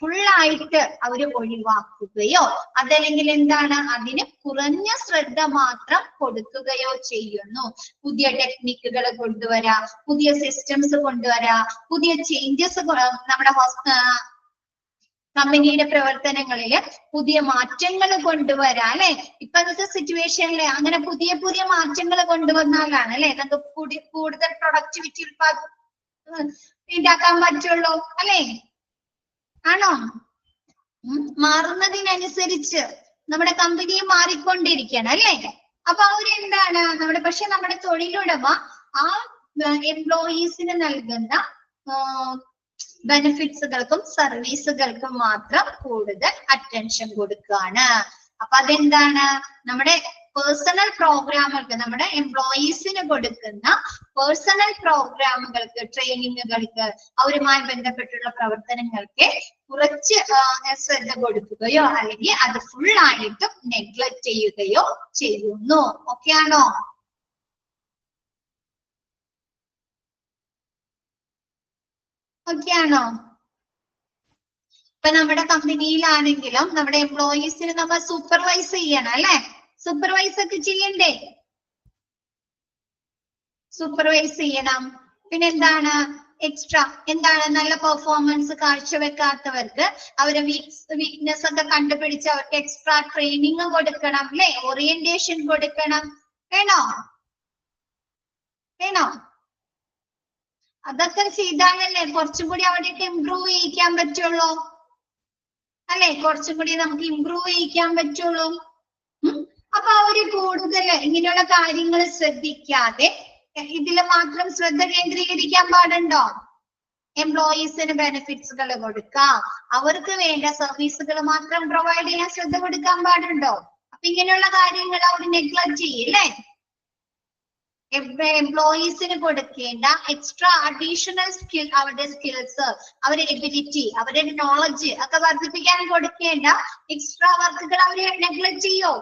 ഫുള്ളായിട്ട് അവര് ഒഴിവാക്കുകയോ അതല്ലെങ്കിൽ എന്താണ് അതിന് കുറഞ്ഞ ശ്രദ്ധ മാത്രം കൊടുക്കുകയോ ചെയ്യുന്നു. പുതിയ ടെക്നിക്കുകൾ കൊണ്ടുവരാ, പുതിയ സിസ്റ്റംസ് കൊണ്ടുവരാ, പുതിയ ചേഞ്ചസ് നമ്മുടെ കമ്പനിയുടെ പ്രവർത്തനങ്ങളില് പുതിയ മാറ്റങ്ങൾ കൊണ്ടുവരാ അല്ലെ. ഇപ്പോഴത്തെ സിറ്റുവേഷനില് അങ്ങനെ പുതിയ പുതിയ മാറ്റങ്ങൾ കൊണ്ടുവന്നാലാണ് അല്ലെ നമുക്ക് കൂടുതൽ പ്രൊഡക്ടിവിറ്റി ഉണ്ടാക്കാൻ പറ്റുള്ളൂ അല്ലെ. ആണോ? മാറുന്നതിനനുസരിച്ച് നമ്മുടെ കമ്പനിയും മാറിക്കൊണ്ടിരിക്കണം അല്ലെ. അപ്പൊ അവരെന്താണ് നമ്മുടെ തൊഴിലുടമ ആ എംപ്ലോയീസിന് നൽകുന്ന ബെനിഫിറ്റ്സുകൾക്കും സർവീസുകൾക്കും മാത്രം കൂടുതൽ അറ്റൻഷൻ കൊടുക്കുകയാണ്. അപ്പൊ അതെന്താണ്, നമ്മുടെ പേഴ്സണൽ പ്രോഗ്രാമുകൾക്ക്, നമ്മുടെ എംപ്ലോയീസിന് കൊടുക്കുന്ന പേഴ്സണൽ പ്രോഗ്രാമുകൾക്ക്, ട്രെയിനിങ്ങുകൾക്ക്, അവരുമായി ബന്ധപ്പെട്ടുള്ള പ്രവർത്തനങ്ങൾക്ക് കുറച്ച് ശ്രദ്ധ കൊടുക്കുകയോ അല്ലെങ്കിൽ അത് ഫുൾ ആയിട്ടും നെഗ്ലക്ട് ചെയ്യുകയോ ചെയ്യുന്നു. ഓക്കെ ആണോ? ഓക്കെ ആണോ? ഇപ്പൊ നമ്മുടെ കമ്പനിയിലാണെങ്കിലും നമ്മുടെ എംപ്ലോയീസിന് നമ്മൾ സൂപ്പർവൈസ് ചെയ്യണം അല്ലെ. സൂപ്പർവൈസ് ഒക്കെ ചെയ്യണ്ടേ? സൂപ്പർവൈസ് ചെയ്യണം. പിന്നെ എന്താണ് എക്സ്ട്രാ, എന്താണ് നല്ല പെർഫോമൻസ് കാഴ്ചവെക്കാത്തവർക്ക് അവരെ വീക്ക്നെസ് ഒക്കെ കണ്ടുപിടിച്ച് അവർക്ക് എക്സ്ട്രാ ട്രെയിനിങ് കൊടുക്കണം അല്ലെ, ഓറിയന്റേഷൻ കൊടുക്കണം. വേണോ? അതൊക്കെ ചെയ്താലല്ലേ കുറച്ചും കൂടി അവിടേക്ക് ഇംപ്രൂവ് ചെയ്യിക്കാൻ പറ്റുള്ളൂ അല്ലെ, കുറച്ചും കൂടി നമുക്ക് ഇംപ്രൂവ് ചെയ്യിക്കാൻ പറ്റുള്ളൂ. അപ്പൊ അവര് കൂടുതൽ ഇങ്ങനെയുള്ള കാര്യങ്ങൾ ശ്രദ്ധിക്കാതെ ഇതില് മാത്രം ശ്രദ്ധ കേന്ദ്രീകരിക്കാൻ പാടുണ്ടോ? എംപ്ലോയീസിന് ബെനിഫിറ്റ്സുകൾ കൊടുക്കാം, അവർക്ക് വേണ്ട സർവീസുകൾ മാത്രം പ്രൊവൈഡ് ചെയ്യാൻ ശ്രദ്ധ കൊടുക്കാൻ പാടുണ്ടോ? അപ്പൊ ഇങ്ങനെയുള്ള കാര്യങ്ങൾ അവർ നെഗ്ലക്ട് ചെയ്യില്ലേ. എംപ്ലോയീസിന് കൊടുക്കേണ്ട എക്സ്ട്രാ അഡീഷണൽ സ്കിൽ, അവരുടെ സ്കിൽസ്, അവരുടെ എബിലിറ്റി, അവരുടെ നോളജ് ഒക്കെ വർദ്ധിപ്പിക്കാൻ കൊടുക്കേണ്ട എക്സ്ട്രാ വർക്കുകൾ അവര് നെഗ്ലക്ട് ചെയ്യോ?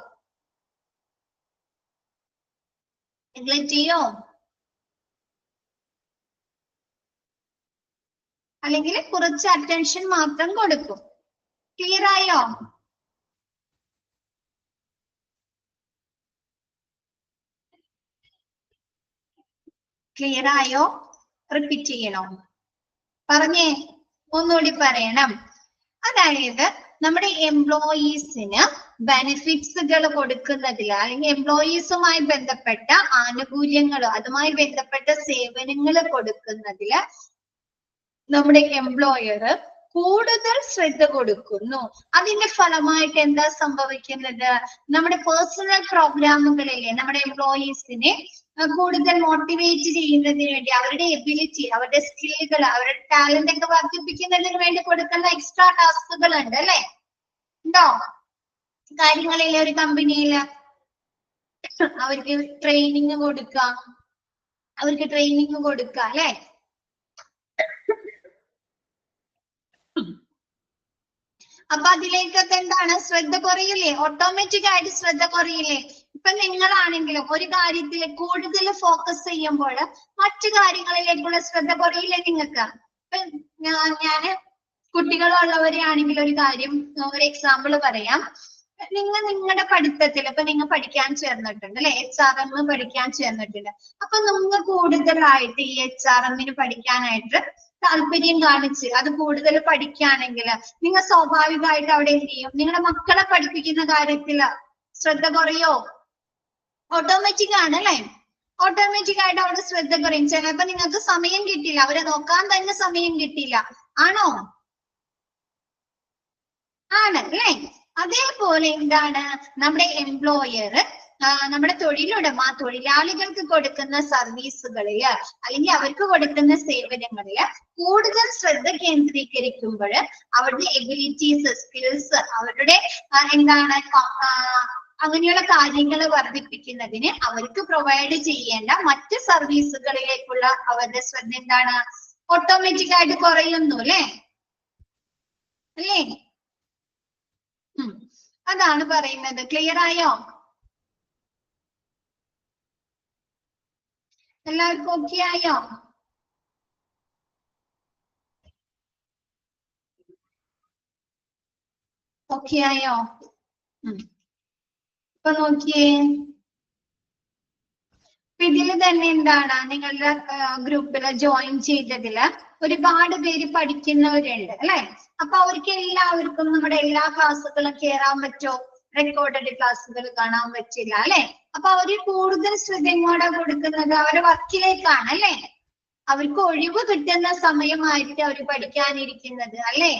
അല്ലെങ്കിൽ കുറച്ച് അറ്റൻഷൻ മാത്രം കൊടുക്കും. ക്ലിയർ ആയോ? ക്ലിയർ ആയോ? റിപ്പീറ്റ് ചെയ്യണോ? പറഞ്ഞേ, ഒന്നുകൂടി പറയണം. അതായത് നമ്മുടെ എംപ്ലോയീസിന് ബെനിഫിറ്റ്സുകൾ കൊടുക്കുന്നതിൽ അല്ലെങ്കിൽ എംപ്ലോയീസുമായി ബന്ധപ്പെട്ട ആനുകൂല്യങ്ങൾ, അതുമായി ബന്ധപ്പെട്ട സേവനങ്ങൾ കൊടുക്കുന്നതിൽ നമ്മുടെ എംപ്ലോയർ കൂടുതൽ ശ്രദ്ധ കൊടുക്കുന്നു. അതിന്റെ ഫലമായിട്ട് എന്താ സംഭവിക്കുന്നത്? നമ്മുടെ പേഴ്സണൽ പ്രോഗ്രാമുകളിലെ നമ്മുടെ എംപ്ലോയീസിനെ കൂടുതൽ മോട്ടിവേറ്റ് ചെയ്യുന്നതിന് വേണ്ടി അവരുടെ എബിലിറ്റി, അവരുടെ സ്കില്ലുകൾ, അവരുടെ ടാലന്റ് ഒക്കെ വർദ്ധിപ്പിക്കുന്നതിന് വേണ്ടി കൊടുക്കുന്ന എക്സ്ട്രാ ടാസ്കുകൾ ഉണ്ട് അല്ലെ? ഉണ്ടോ കാര്യങ്ങളിലെ ഒരു കമ്പനിയിൽ? അവർക്ക് ട്രെയിനിങ് കൊടുക്കാം, അല്ലെ? അപ്പൊ അതിലേക്കൊക്കെ എന്താണ് ശ്രദ്ധ കുറയില്ലേ? ഓട്ടോമാറ്റിക് ആയിട്ട് ശ്രദ്ധ കുറയില്ലേ? ഇപ്പൊ നിങ്ങളാണെങ്കിലും ഒരു കാര്യത്തിൽ കൂടുതൽ ഫോക്കസ് ചെയ്യുമ്പോൾ മറ്റു കാര്യങ്ങളിലേക്കുള്ള ശ്രദ്ധ കുറയില്ലേ നിങ്ങൾക്ക്? ഇപ്പൊ ഞാന് കുട്ടികളുള്ളവരെ ആണെങ്കിൽ ഒരു കാര്യം, ഒരു എക്സാമ്പിൾ പറയാം. നിങ്ങളുടെ പഠിത്തത്തിൽ ഇപ്പൊ നിങ്ങൾ പഠിക്കാൻ ചേർന്നിട്ടുണ്ട് അല്ലെ? HRM പഠിക്കാൻ ചേർന്നിട്ടുണ്ട്. അപ്പൊ നിങ്ങൾ കൂടുതലായിട്ട് ഈ HRM പഠിക്കാനായിട്ട് താല്പര്യം കാണിച്ച് അത് കൂടുതൽ പഠിക്കുകയാണെങ്കിൽ നിങ്ങൾ സ്വാഭാവികമായിട്ട് അവിടെ എന്ത് ചെയ്യും? നിങ്ങളുടെ മക്കളെ പഠിപ്പിക്കുന്ന കാര്യത്തിൽ ശ്രദ്ധ കുറയോ? ഓട്ടോമാറ്റിക് ആണ് അല്ലെ? ഓട്ടോമാറ്റിക് ആയിട്ട് അവിടെ ശ്രദ്ധ കുറയും. ചിലപ്പോ നിങ്ങൾക്ക് സമയം കിട്ടില്ല, അവരെ നോക്കാൻ തന്നെ സമയം കിട്ടില്ല. ആണോ? ആണ് അല്ലെ? അതേപോലെ എന്താണ് നമ്മുടെ എംപ്ലോയർ നമ്മുടെ തൊഴിലുടമ തൊഴിലാളികൾക്ക് കൊടുക്കുന്ന സർവീസുകളിൽ അല്ലെങ്കിൽ അവർക്ക് കൊടുക്കുന്ന സേവനങ്ങളിൽ കൂടുതൽ ശ്രദ്ധ കേന്ദ്രീകരിക്കുമ്പോൾ അവരുടെ എബിലിറ്റീസ്, സ്കിൽസ്, അവരുടെ എന്താണ് അങ്ങനെയുള്ള കാര്യങ്ങൾ വർദ്ധിപ്പിക്കുന്നതിന് അവർക്ക് പ്രൊവൈഡ് ചെയ്യേണ്ട മറ്റ് സർവീസുകളിലേക്കുള്ള അവരുടെ ശ്രദ്ധ എന്താണ്? ഓട്ടോമാറ്റിക് ആയിട്ട് കുറയുന്നു അല്ലേ? അതാണ് പറയുന്നത്. ക്ലിയർ ആയോ? എല്ലാവർക്കും ഓക്കെ ആയോ? ഓക്കെ ആയോ? ഇപ്പൊ നോക്കിയേ, ഇതില് തന്നെ എന്താണ് നിങ്ങളുടെ ഗ്രൂപ്പില് ജോയിൻ ചെയ്തതില് ഒരുപാട് പേര് പഠിക്കുന്നവരുണ്ട് അല്ലെ? അപ്പൊ അവർക്ക് എല്ലാവർക്കും നമ്മുടെ എല്ലാ ക്ലാസ്സുകളും കേറാൻ പറ്റോ? റെക്കോർഡഡ് ക്ലാസ്സുകൾ കാണാൻ പറ്റില്ല അല്ലെ? അപ്പൊ അവര് കൂടുതൽ ശ്രദ്ധ എങ്ങോട്ടാ കൊടുക്കുന്നത്? അവരുടെ വർക്കിലേക്കാണ് അല്ലെ? അവർക്ക് ഒഴിവ് കിട്ടുന്ന സമയമായിട്ട് അവർ പഠിക്കാനിരിക്കുന്നത് അല്ലെ?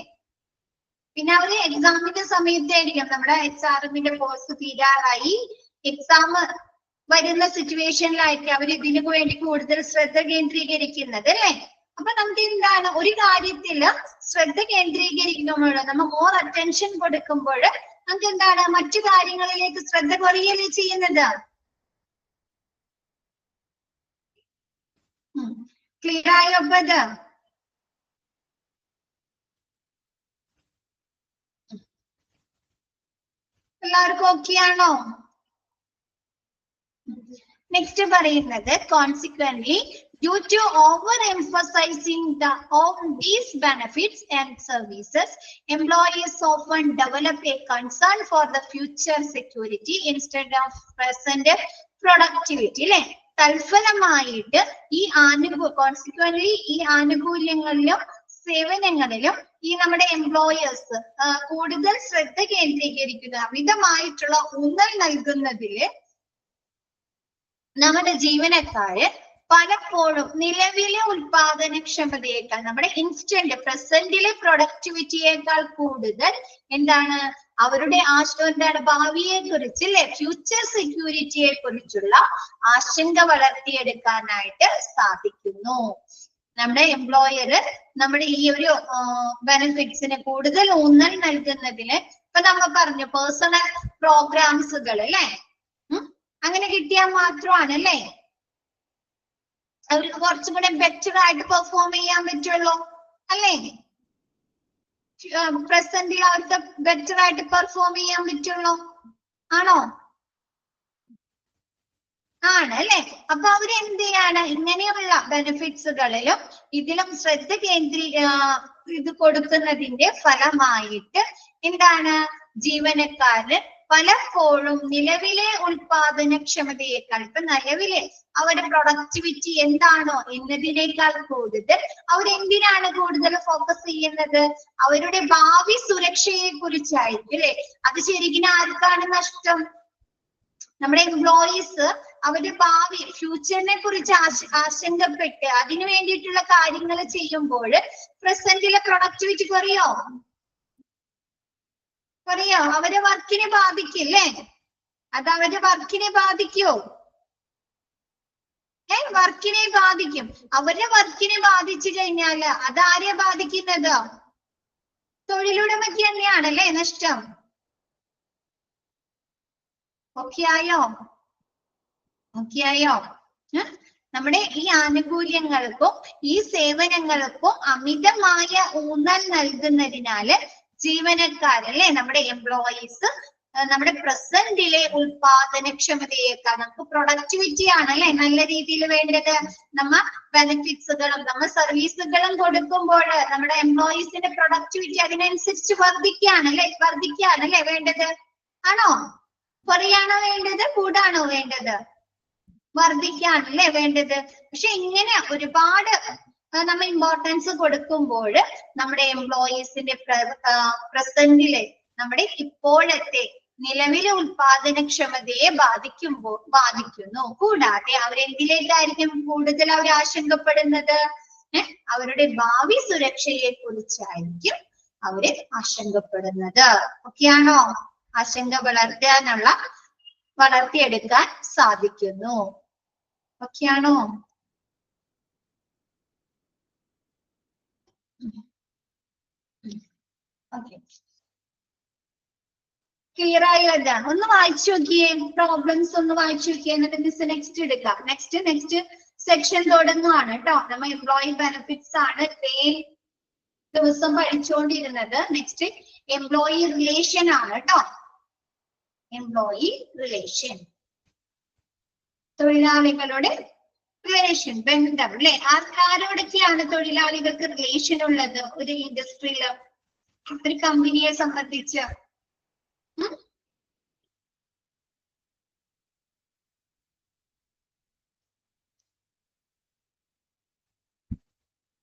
പിന്നെ അവര് എക്സാമിന്റെ സമയത്തായിരിക്കും, നമ്മുടെ HRM കോഴ്സ് തീരാറായി എക്സാം വരുന്ന സിറ്റുവേഷനിലായിരിക്കും അവർ ഇതിനു വേണ്ടി കൂടുതൽ ശ്രദ്ധ കേന്ദ്രീകരിക്കുന്നത് അല്ലെ? അപ്പൊ നമുക്ക് എന്താണ് ഒരു കാര്യത്തിൽ ശ്രദ്ധ കേന്ദ്രീകരിക്കുമ്പോൾ, നമ്മൾ മോർ അറ്റൻഷൻ കൊടുക്കുമ്പോൾ നമുക്ക് എന്താണ് മറ്റു കാര്യങ്ങളിലേക്ക് ശ്രദ്ധ കുറയല്ലേ ചെയ്യുന്നത്? ക്ലിയർ ആയോ? അപ്പൊ അത് എല്ലാവർക്കും ഓക്കെ ആണോ? നെക്സ്റ്റ് പറയുന്നത്, consequently due to overemphasizing on these benefits and services, employees often develop a concern for the future security instead of present productivity. അല്ലെ? തൽഫലമായിട്ട് ഈ കോൺസിക്വന്റ്ലി ഈ ആനുകൂല്യങ്ങളിലും സേവനങ്ങളിലും ഈ നമ്മുടെ എംപ്ലോയേഴ്സ് കൂടുതൽ ശ്രദ്ധ കേന്ദ്രീകരിക്കുന്ന, അമിതമായിട്ടുള്ള ഊന്നൽ നൽകുന്നതില് നമ്മുടെ ജീവനക്കാര് പലപ്പോഴും നിലവിലെ ഉൽപാദനക്ഷമതയേക്കാൾ, നമ്മുടെ ഇൻസ്റ്റന്റ് പ്രസന്റിലെ പ്രൊഡക്ടിവിറ്റിയേക്കാൾ കൂടുതൽ എന്താണ് അവരുടെ എന്താണ് ഭാവിയെ കുറിച്ച് അല്ലെ, ഫ്യൂച്ചർ സെക്യൂരിറ്റിയെ കുറിച്ചുള്ള ആശങ്ക വളർത്തിയെടുക്കാനായിട്ട് സാധിക്കുന്നു. നമ്മുടെ എംപ്ലോയർ നമ്മുടെ ഈ ഒരു ബെനിഫിറ്റ്സിന് കൂടുതൽ ഊന്നൽ നൽകുന്നതിന്, ഇപ്പൊ നമ്മൾ പറഞ്ഞു പേഴ്സണൽ പ്രോഗ്രാംസുകൾ അല്ലെ, അങ്ങനെ കിട്ടിയാൽ മാത്രമാണ് അല്ലെ അവർക്ക് കുറച്ചും കൂടെ ബെറ്റർ ആയിട്ട് പെർഫോം ചെയ്യാൻ പറ്റുള്ളൂ അല്ലേ? പ്രസന്റിൽ അവർക്ക് ബെറ്റർ ആയിട്ട് പെർഫോം ചെയ്യാൻ പറ്റുള്ളൂ. ആണോ? ആണ് അല്ലെ. അപ്പൊ അവര് എന്ത് ചെയ്യാണ്, ഇങ്ങനെയുള്ള ബെനിഫിറ്റ്സുകളിലും ഇതിലും ശ്രദ്ധ ഇത് കൊടുക്കുന്നതിന്റെ ഫലമായിട്ട് എന്താണ്, ജീവനക്കാരന് പലപ്പോഴും നിലവിലെ ഉൽപാദനക്ഷമതയേക്കാൾ, ഇപ്പൊ നിലവിലെ അവരുടെ പ്രൊഡക്ടിവിറ്റി എന്താണോ എന്നതിനേക്കാൾ കൂടുതൽ അവരെന്തിനാണ് കൂടുതൽ ഫോക്കസ് ചെയ്യുന്നത്, അവരുടെ ഭാവി സുരക്ഷയെ കുറിച്ചായിരിക്കും അല്ലെ. അത് ശരിക്കും ആർക്കാണ് നഷ്ടം, നമ്മുടെ എംപ്ലോയീസ് അവരുടെ ഭാവി ഫ്യൂച്ചറിനെ കുറിച്ച് ആശങ്കപ്പെട്ട് അതിനു വേണ്ടിയിട്ടുള്ള കാര്യങ്ങൾ ചെയ്യുമ്പോൾ പ്രസന്റിലെ പ്രൊഡക്ടിവിറ്റി കുറയോ, അവരുടെ വർക്കിനെ ബാധിക്കില്ലേ, അത് അവരുടെ വർക്കിനെ ബാധിക്കോ, വർക്കിനെ ബാധിക്കും. അവരുടെ വർക്കിനെ ബാധിച്ചു കഴിഞ്ഞാൽ അതാരെ ബാധിക്കുന്നത്, തൊഴിലുടമയ്ക്ക് തന്നെയാണല്ലേ നഷ്ടം. ഓക്കെ ആയോ, നമ്മുടെ ഈ ആനുകൂല്യങ്ങൾക്കും ഈ സേവനങ്ങൾക്കും അമിതമായ ഊന്നൽ നൽകുന്നതിനാല് ജീവനക്കാരല്ലേ, നമ്മുടെ എംപ്ലോയീസ് നമ്മുടെ പ്രസന്റിലെ ഉൽപാദനക്ഷമതയേക്കാൾ, നമുക്ക് പ്രൊഡക്ടിവിറ്റി ആണല്ലേ നല്ല രീതിയിൽ വേണ്ടത്. നമ്മ ബെനിഫിറ്റ്സുകളും നമ്മ സർവീസുകളും കൊടുക്കുമ്പോൾ നമ്മുടെ എംപ്ലോയീസിന്റെ പ്രൊഡക്ടിവിറ്റി അതിനനുസരിച്ച് വർദ്ധിക്കുകയാണല്ലേ വേണ്ടത്. ആണോ, കുറയാണോ വേണ്ടത്, കൂടാണോ വേണ്ടത്, വർദ്ധിക്കാണല്ലേ വേണ്ടത്. പക്ഷെ ഇങ്ങനെ ഒരുപാട് നമ്മൾ ഇമ്പോർട്ടൻസ് കൊടുക്കുമ്പോൾ നമ്മുടെ എംപ്ലോയീസിന്റെ പ്രസന്റിലെ നമ്മുടെ ഇപ്പോഴത്തെ നിലവിലെ ഉൽപാദനക്ഷമതയെ ബാധിക്കുന്നു. കൂടാതെ അവരെന്തിലേക്കായിരിക്കും കൂടുതൽ അവർ ആശങ്കപ്പെടുന്നത്, അവരുടെ ഭാവി സുരക്ഷയെ കുറിച്ചായിരിക്കും അവര് ആശങ്കപ്പെടുന്നത്. ഓക്കെയാണോ, ആശങ്ക വളർത്തിയെടുക്കാൻ സാധിക്കുന്നു. ഓക്കെയാണോ, ഓക്കെ, ക്ലിയർ ആയോ? എന്താണ് ഒന്ന് വായിച്ചു നോക്കിയേ, പ്രോബ്ലംസ് ഒന്ന് വായിച്ചു നോക്കിയേ, എന്നിട്ട് മിസ് നെക്സ്റ്റ് എടുക്കാം. നെക്സ്റ്റ് സെക്ഷൻ തുടങ്ങുവാണ് കേട്ടോ. നമ്മ എംപ്ലോയി ബെനിഫിറ്റ്സ് ആണ് ഇത്രയും ദിവസം പഠിച്ചുകൊണ്ടിരുന്നത്. നെക്സ്റ്റ് എംപ്ലോയി റിലേഷൻ ആണ് കേട്ടോ. എംപ്ലോയി റിലേഷൻ, തൊഴിലാളികളുടെ റിലേഷൻ, ബന്ധം അല്ലെ. ആരോടൊക്കെയാണ് തൊഴിലാളികൾക്ക് റിലേഷൻ ഉള്ളത് ഒരു ഇൻഡസ്ട്രിയില്, ഒരു കമ്പനിയെ സംബന്ധിച്ച്?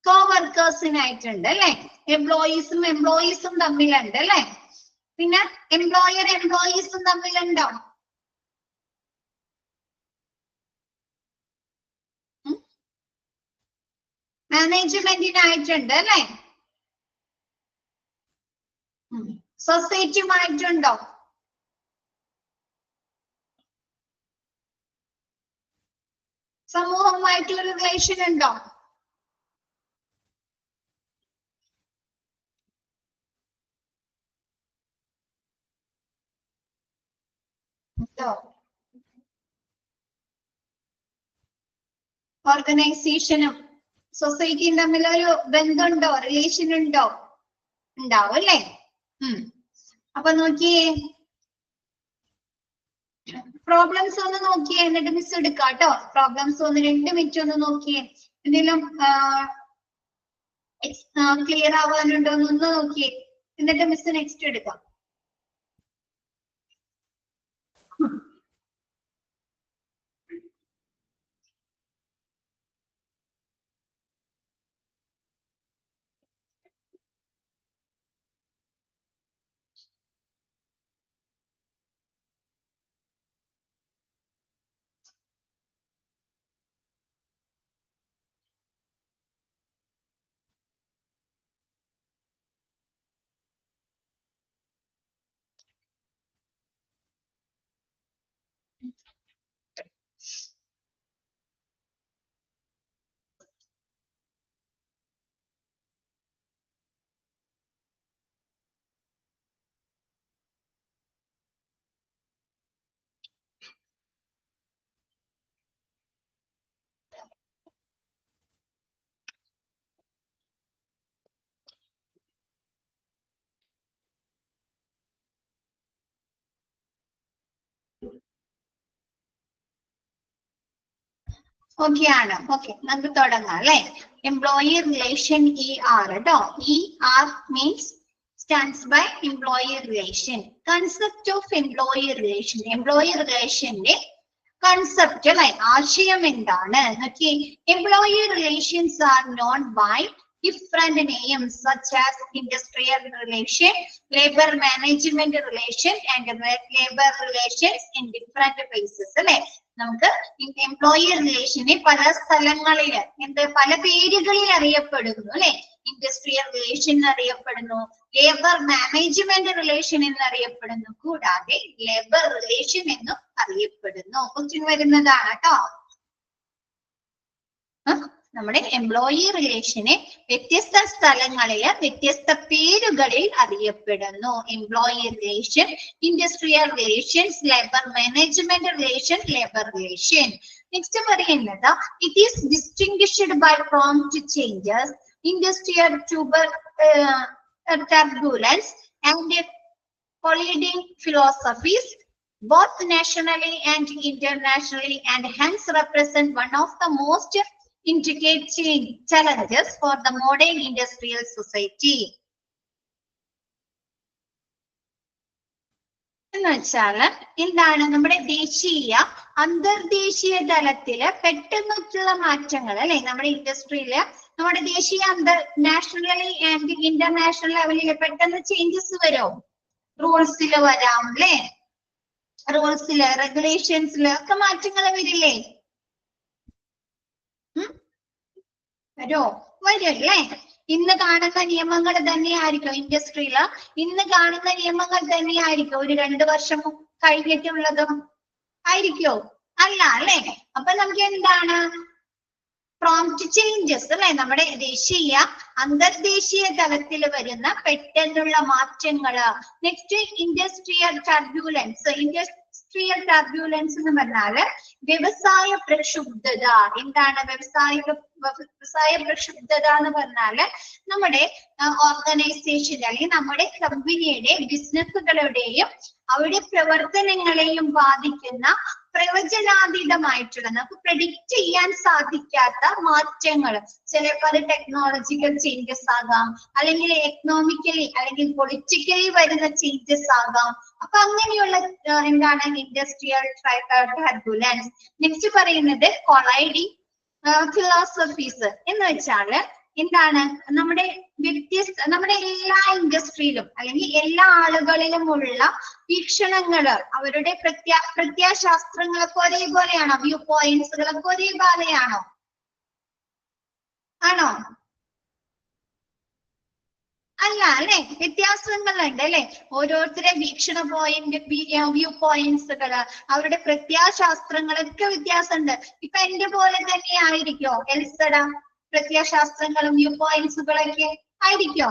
കോവർക്കേഴ്സിനായിട്ടുണ്ട് അല്ലെ, എംപ്ലോയീസും തമ്മിലുണ്ട് അല്ലെ, പിന്നെ എംപ്ലോയീസും തമ്മിലുണ്ടോ? മാനേജ്മെന്റിനായിട്ടുണ്ട് അല്ലെ, സൊസൈറ്റിയുമായിട്ടുണ്ടോ? സമൂഹവുമായിട്ടൊരു റിലേഷൻ ഉണ്ടോ? ഓർഗനൈസേഷനും സൊസൈറ്റിയും തമ്മിലൊരു ബന്ധമുണ്ടോ, റിലേഷൻ ഉണ്ടോ? ഉണ്ടാവും അല്ലേ. അപ്പൊ നോക്കിയേ, പ്രോബ്ലംസ് ഒന്ന് നോക്കിയേ, എന്നിട്ട് മിസ് എടുക്കാം കേട്ടോ. പ്രോബ്ലംസ് ഒന്ന് 2 മിനിറ്റ് ഒന്ന് നോക്കിയേ, എന്തെങ്കിലും ക്ലിയർ ആവാനുണ്ടോ എന്നൊന്ന് നോക്കിയേ, എന്നിട്ട് മിസ് നെക്സ്റ്റ് എടുക്കാം. ഓക്കെ ആണ്. ഓക്കെ, നമുക്ക് തുടങ്ങാം അല്ലെ. എംപ്ലോയി റിലേഷൻ ER കേട്ടോ. ER means stands by employee relation. Concept of employee relation. Employee relationന്റെ കൺസെപ്റ്റ് അല്ലെ, ആശയം എന്താണ്? ഓക്കെ, employee relations are known by different names such as industrial relation, labor management relation and labor relations in different places അല്ലെ. നമുക്ക് employee റിലേഷനെ പല സ്ഥലങ്ങളില് പല പേരുകളിൽ അറിയപ്പെടുന്നു അല്ലെ. ഇൻഡസ്ട്രിയൽ റിലേഷൻ എന്നറിയപ്പെടുന്നു, ലേബർ മാനേജ്മെന്റ് റിലേഷൻ എന്നറിയപ്പെടുന്നു, കൂടാതെ ലേബർ റിലേഷൻ എന്നും അറിയപ്പെടുന്നു. ക്വസ്റ്റ്യൻ വരുന്നതാണ് കേട്ടോ. നമ്മുടെ എംപ്ലോയി റിലേഷനെ വ്യത്യസ്ത സ്ഥലങ്ങളില് വ്യത്യസ്ത പേരുകളിൽ അറിയപ്പെടുന്നു. Employee relation, industrial relations, labour management relation, labour relation. Next പറയുന്നത് it is distinguished by prompt changes, industrial turbulence and colliding philosophies both nationally and internationally, and hence represent one of the most intricate challenges for the modern industrial society. എന്ന് വെച്ചാൽ എന്താണ്, നമ്മുടെ ദേശീയ അന്തർദേശീയ തലത്തില് പെട്ടെന്നുള്ള മാറ്റങ്ങൾ അല്ലെ. നമ്മുടെ ഇൻഡസ്ട്രിയില് നമ്മുടെ ദേശീയ നാഷണലി ആൻഡ് ഇന്റർനാഷണൽ ലെവലില് പെട്ടെന്ന് ചേഞ്ചസ് വരും. റൂൾസില് വരാം അല്ലെ, റൂൾസില് റെഗുലേഷൻസില് ഒക്കെ മാറ്റങ്ങൾ വരില്ലേ? വരല്ലേ? ഇന്ന് കാണുന്ന നിയമങ്ങൾ തന്നെയായിരിക്കും ഇൻഡസ്ട്രിയില്, ഇന്ന് കാണുന്ന നിയമങ്ങൾ തന്നെയായിരിക്കും ഒരു 2 വർഷം കഴിഞ്ഞിട്ടുള്ളതും ആയിരിക്കോ? അല്ല അല്ലെ. അപ്പൊ നമുക്ക് എന്താണ് പ്രോംപ്റ്റ് ചേഞ്ചസ് അല്ലെ, നമ്മുടെ ദേശീയ അന്തർദേശീയ തലത്തിൽ വരുന്ന പെട്ടെന്നുള്ള മാറ്റങ്ങള്. Next industrial turbulence. Industrial turbulence എന്ന് പറഞ്ഞാല് വ്യവസായ പ്രക്ഷുബ്ധത. എന്താണ് വ്യവസായ പ്രക്ഷുബ്ധത എന്ന് പറഞ്ഞാല് നമ്മുടെ ഓർഗനൈസേഷൻ അല്ലെങ്കിൽ നമ്മുടെ കമ്പനിയുടെ ബിസിനസ്സുകളുടെയും അവരുടെ പ്രവർത്തനങ്ങളെയും ബാധിക്കുന്ന പ്രവചനാതീതമായിട്ടുള്ള, നമുക്ക് പ്രെഡിക്റ്റ് ചെയ്യാൻ സാധിക്കാത്ത മാറ്റങ്ങൾ. ചിലപ്പോൾ അത് ടെക്നോളജിക്കൽ ചേഞ്ചസ് ആകാം, അല്ലെങ്കിൽ എക്കണോമിക്കലി അല്ലെങ്കിൽ പൊളിറ്റിക്കലി വരുന്ന ചേഞ്ചസ് ആകാം. അപ്പൊ അങ്ങനെയുള്ള എന്താണ് ഇൻഡസ്ട്രിയൽ ടർബുലൻസ്. നെക്സ്റ്റ് പറയുന്നത് കൊളൈഡിങ് ഫിലോസഫീസ് എന്ന് വെച്ചാല് എന്താണ്, നമ്മുടെ എല്ലാ ഇൻഡസ്ട്രിയിലും അല്ലെങ്കിൽ എല്ലാ ആളുകളിലും ഉള്ള വീക്ഷണങ്ങള്, അവരുടെ പ്രത്യാശാസ്ത്രങ്ങളൊക്കെ ഒരേപോലെയാണോ? വ്യൂ പോയിന്റ്സുകളൊക്കെ ഒരേപോലെയാണോ? ആണോ? അല്ല അല്ലെ, വ്യത്യാസങ്ങളുണ്ട് അല്ലെ. ഓരോരുത്തരെ വീക്ഷണ പോയിന്റ്, വ്യൂ പോയിന്റ്സുകള്, അവരുടെ പ്രത്യാശാസ്ത്രങ്ങളൊക്കെ വ്യത്യാസമുണ്ട്. ഇപ്പൊ എന്റെ പോലെ തന്നെ ആയിരിക്കോ എൽസട പ്രത്യാശാസ്ത്രങ്ങളും വ്യൂ പോയിന്റ്സുകളൊക്കെ? ആയിരിക്കോ?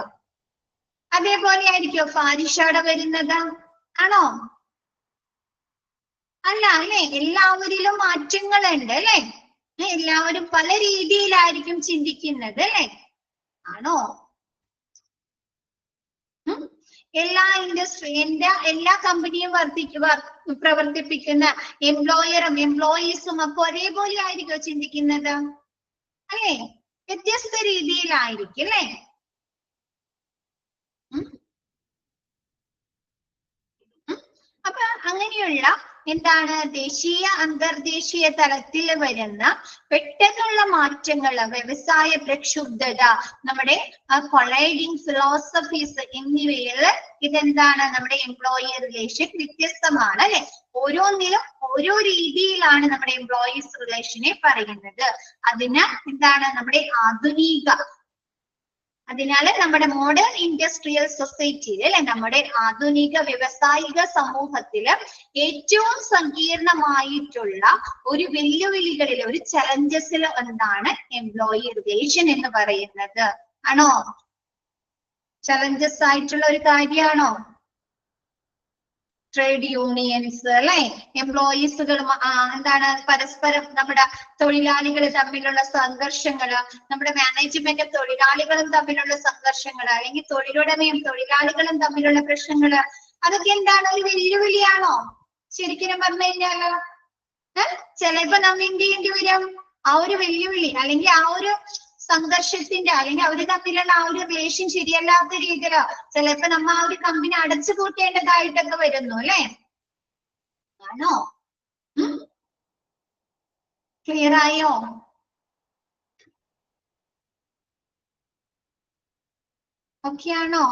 അതേപോലെ ആയിരിക്കോ ഫാരിഷയുടെ വരുന്നത്? ആണോ? അല്ല അല്ലെ, എല്ലാവരിലും മാറ്റങ്ങളുണ്ട് അല്ലെ. എല്ലാവരും പല രീതിയിലായിരിക്കും ചിന്തിക്കുന്നത് അല്ലെ. ആണോ? എല്ലാ എല്ലാ കമ്പനിയും പ്രവർത്തിപ്പിക്കുന്ന എംപ്ലോയറും എംപ്ലോയീസും ഒക്കെ ഒരേപോലെ ആയിരിക്കും ചിന്തിക്കുന്നത് അല്ലെ? വ്യത്യസ്ത രീതിയിലായിരിക്കും അല്ലെ. അപ്പൊ അങ്ങനെയുള്ള എന്താണ് ദേശീയ അന്തർദേശീയ തലത്തിൽ വരുന്ന പെട്ടെന്നുള്ള മാറ്റങ്ങൾ, വ്യവസായ പ്രക്ഷുബ്ധത, നമ്മുടെ കൊളൈഡിങ് ഫിലോസഫീസ് എന്നിവയിൽ ഇതെന്താണ് നമ്മുടെ എംപ്ലോയി റിലേഷൻ വ്യത്യസ്തമാണ് അല്ലെ. ഓരോന്നിലും ഓരോ രീതിയിലാണ് നമ്മുടെ എംപ്ലോയീസ് റിലേഷനെ പറയുന്നത്. അതിനാൽ എന്താണ് നമ്മുടെ അതിനാൽ നമ്മുടെ മോഡേൺ ഇൻഡസ്ട്രിയൽ സൊസൈറ്റിയിൽ അല്ലെ, നമ്മുടെ ആധുനിക വ്യവസായിക സമൂഹത്തില് ഏറ്റവും സങ്കീർണമായിട്ടുള്ള ഒരു വെല്ലുവിളികളിൽ, ഒരു ചലഞ്ചസിൽ എന്താണ് എംപ്ലോയി റിലേഷൻ എന്ന് പറയുന്നത്. ആണോ? ചലഞ്ചസ് ആയിട്ടുള്ള ഒരു കാര്യമാണോ? ട്രേഡ് യൂണിയൻസ് അല്ലെ, എംപ്ലോയീസുകൾ എന്താണ് പരസ്പരം നമ്മുടെ തൊഴിലാളികൾ തമ്മിലുള്ള സംഘർഷങ്ങള്, നമ്മുടെ മാനേജ്മെന്റും തൊഴിലാളികളും തമ്മിലുള്ള സംഘർഷങ്ങള്, അല്ലെങ്കിൽ തൊഴിലുടമയും തൊഴിലാളികളും തമ്മിലുള്ള പ്രശ്നങ്ങള്, അതൊക്കെ എന്താണ് ഒരു വെല്ലുവിളിയാണോ? ശരിക്കും പറഞ്ഞു കഴിഞ്ഞാല് ചിലപ്പോ നാം എന്ത് ചെയ്യേണ്ടി വരും? ആ ഒരു വെല്ലുവിളി അല്ലെങ്കിൽ ആ ഒരു സംഘർഷത്തിന്റെ അല്ലെങ്കിൽ അവര് തമ്മിലുള്ള ആ ഒരു റിലേഷൻ ശരിയല്ലാത്ത രീതിയിലോ ചിലപ്പോ നമ്മ ആ ഒരു കമ്പനി അടച്ചു പൂട്ടേണ്ടതായിട്ടൊക്കെ വരുന്നു അല്ലെ? ആണോ? ക്ലിയർ ആയോ? ഓക്കെ ആണോ?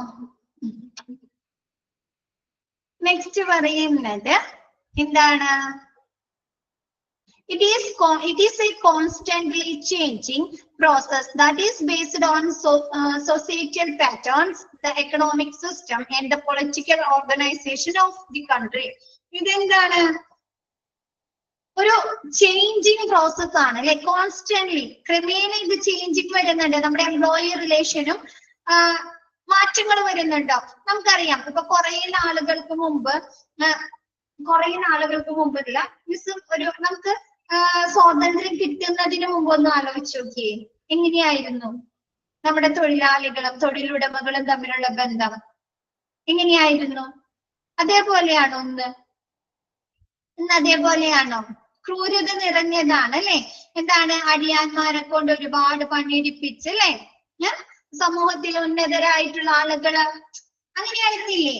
നെക്സ്റ്റ് പറയുന്നത് എന്താണ്? It is a constantly changing process that is based on societal patterns, the economic system, and the political organization of the country. ഇതെന്താണ്? ഒരു ചേഞ്ചിങ് പ്രോസസ് ആണ് അല്ലെ? കോൺസ്റ്റന്റ്ലി ക്രമേണ ഇത് ചേഞ്ചിങ് വരുന്നുണ്ട്. നമ്മുടെ എംപ്ലോയി റിലേഷനും മാറ്റങ്ങൾ വരുന്നുണ്ടോ? നമുക്കറിയാം ഇപ്പൊ കുറെ നാളുകൾക്ക് മുമ്പല്ല ഒരു നമുക്ക് സ്വാതന്ത്ര്യം കിട്ടുന്നതിന് മുമ്പ് ഒന്ന് ആലോചിച്ച് നോക്കിയേ, എങ്ങനെയായിരുന്നു നമ്മുടെ തൊഴിലാളികളും തൊഴിലുടമകളും തമ്മിലുള്ള ബന്ധം? എങ്ങനെയായിരുന്നു? അതേപോലെയാണോ ഇന്ന് അതേപോലെയാണോ? ക്രൂരത നിറഞ്ഞതാണ് അല്ലെ? എന്താണ്? അടിയാന്മാരെ കൊണ്ട് ഒരുപാട് പണിയെടുപ്പിച്ച് അല്ലെ? സമൂഹത്തിൽ ഉന്നതരായിട്ടുള്ള ആളുകള് അങ്ങനെയായിരുന്നില്ലേ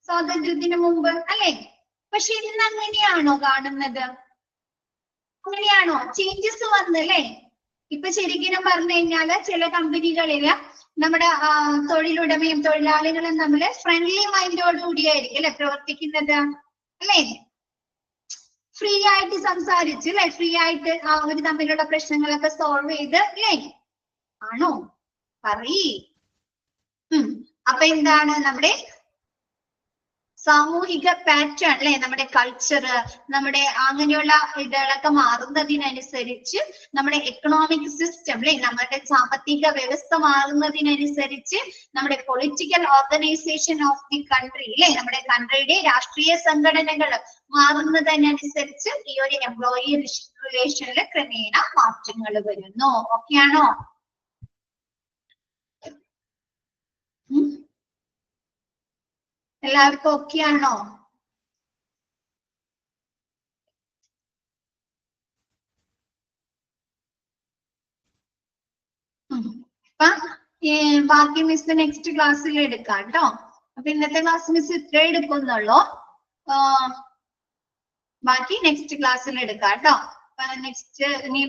സ്വാതന്ത്ര്യത്തിന് മുമ്പ് അല്ലെ? പക്ഷെ ഇന്ന് അങ്ങനെയാണോ കാണുന്നത്? അങ്ങനെയാണോ? ചേഞ്ചസ് വന്നല്ലേ? ഇപ്പൊ ശരിക്കും പറഞ്ഞു കഴിഞ്ഞാല് ചില കമ്പനികളില് നമ്മുടെ തൊഴിലുടമയും തൊഴിലാളികളും തമ്മിൽ ഫ്രണ്ട്ലി മൈൻഡോട് കൂടിയായിരിക്കും അല്ലെ പ്രവർത്തിക്കുന്നത് അല്ലെ? ഫ്രീ ആയിട്ട് സംസാരിച്ച് അല്ലെ? ഫ്രീ ആയിട്ട് അവര് തമ്മിലുള്ള പ്രശ്നങ്ങളൊക്കെ സോൾവ് ചെയ്ത് അല്ലേ? ആണോ? പറയ്. അപ്പൊ എന്താണ് നമ്മുടെ സാമൂഹിക പാറ്റേൺ അല്ലെ? നമ്മുടെ കൾച്ചർ, നമ്മുടെ അങ്ങനെയുള്ള ഇതുകളൊക്കെ മാറുന്നതിനനുസരിച്ച് നമ്മുടെ എക്കണോമിക് സിസ്റ്റം അല്ലെ? നമ്മുടെ സാമ്പത്തിക വ്യവസ്ഥ മാറുന്നതിനനുസരിച്ച് നമ്മുടെ political organisation of the country അല്ലെ? നമ്മുടെ കൺട്രിയുടെ രാഷ്ട്രീയ സംഘടനകൾ മാറുന്നതിനനുസരിച്ച് ഈ ഒരു എംപ്ലോയി റിലേഷനിൽ ക്രമേണ മാറ്റങ്ങൾ വരുന്നു. ഓക്കെയാണോ? എല്ലാവർക്കും ഓക്കെയാണോ? ബാക്കി മിസ് നെക്സ്റ്റ് ക്ലാസ്സിൽ എടുക്കാം കേട്ടോ. അപ്പൊ ഇന്നത്തെ ക്ലാസ് മിസ് ഇത്രേ എടുക്കുന്നുള്ളൂ. ബാക്കി നെക്സ്റ്റ് ക്ലാസ്സിൽ എടുക്കാം കേട്ടോ. നെക്സ്റ്റ് ഇനി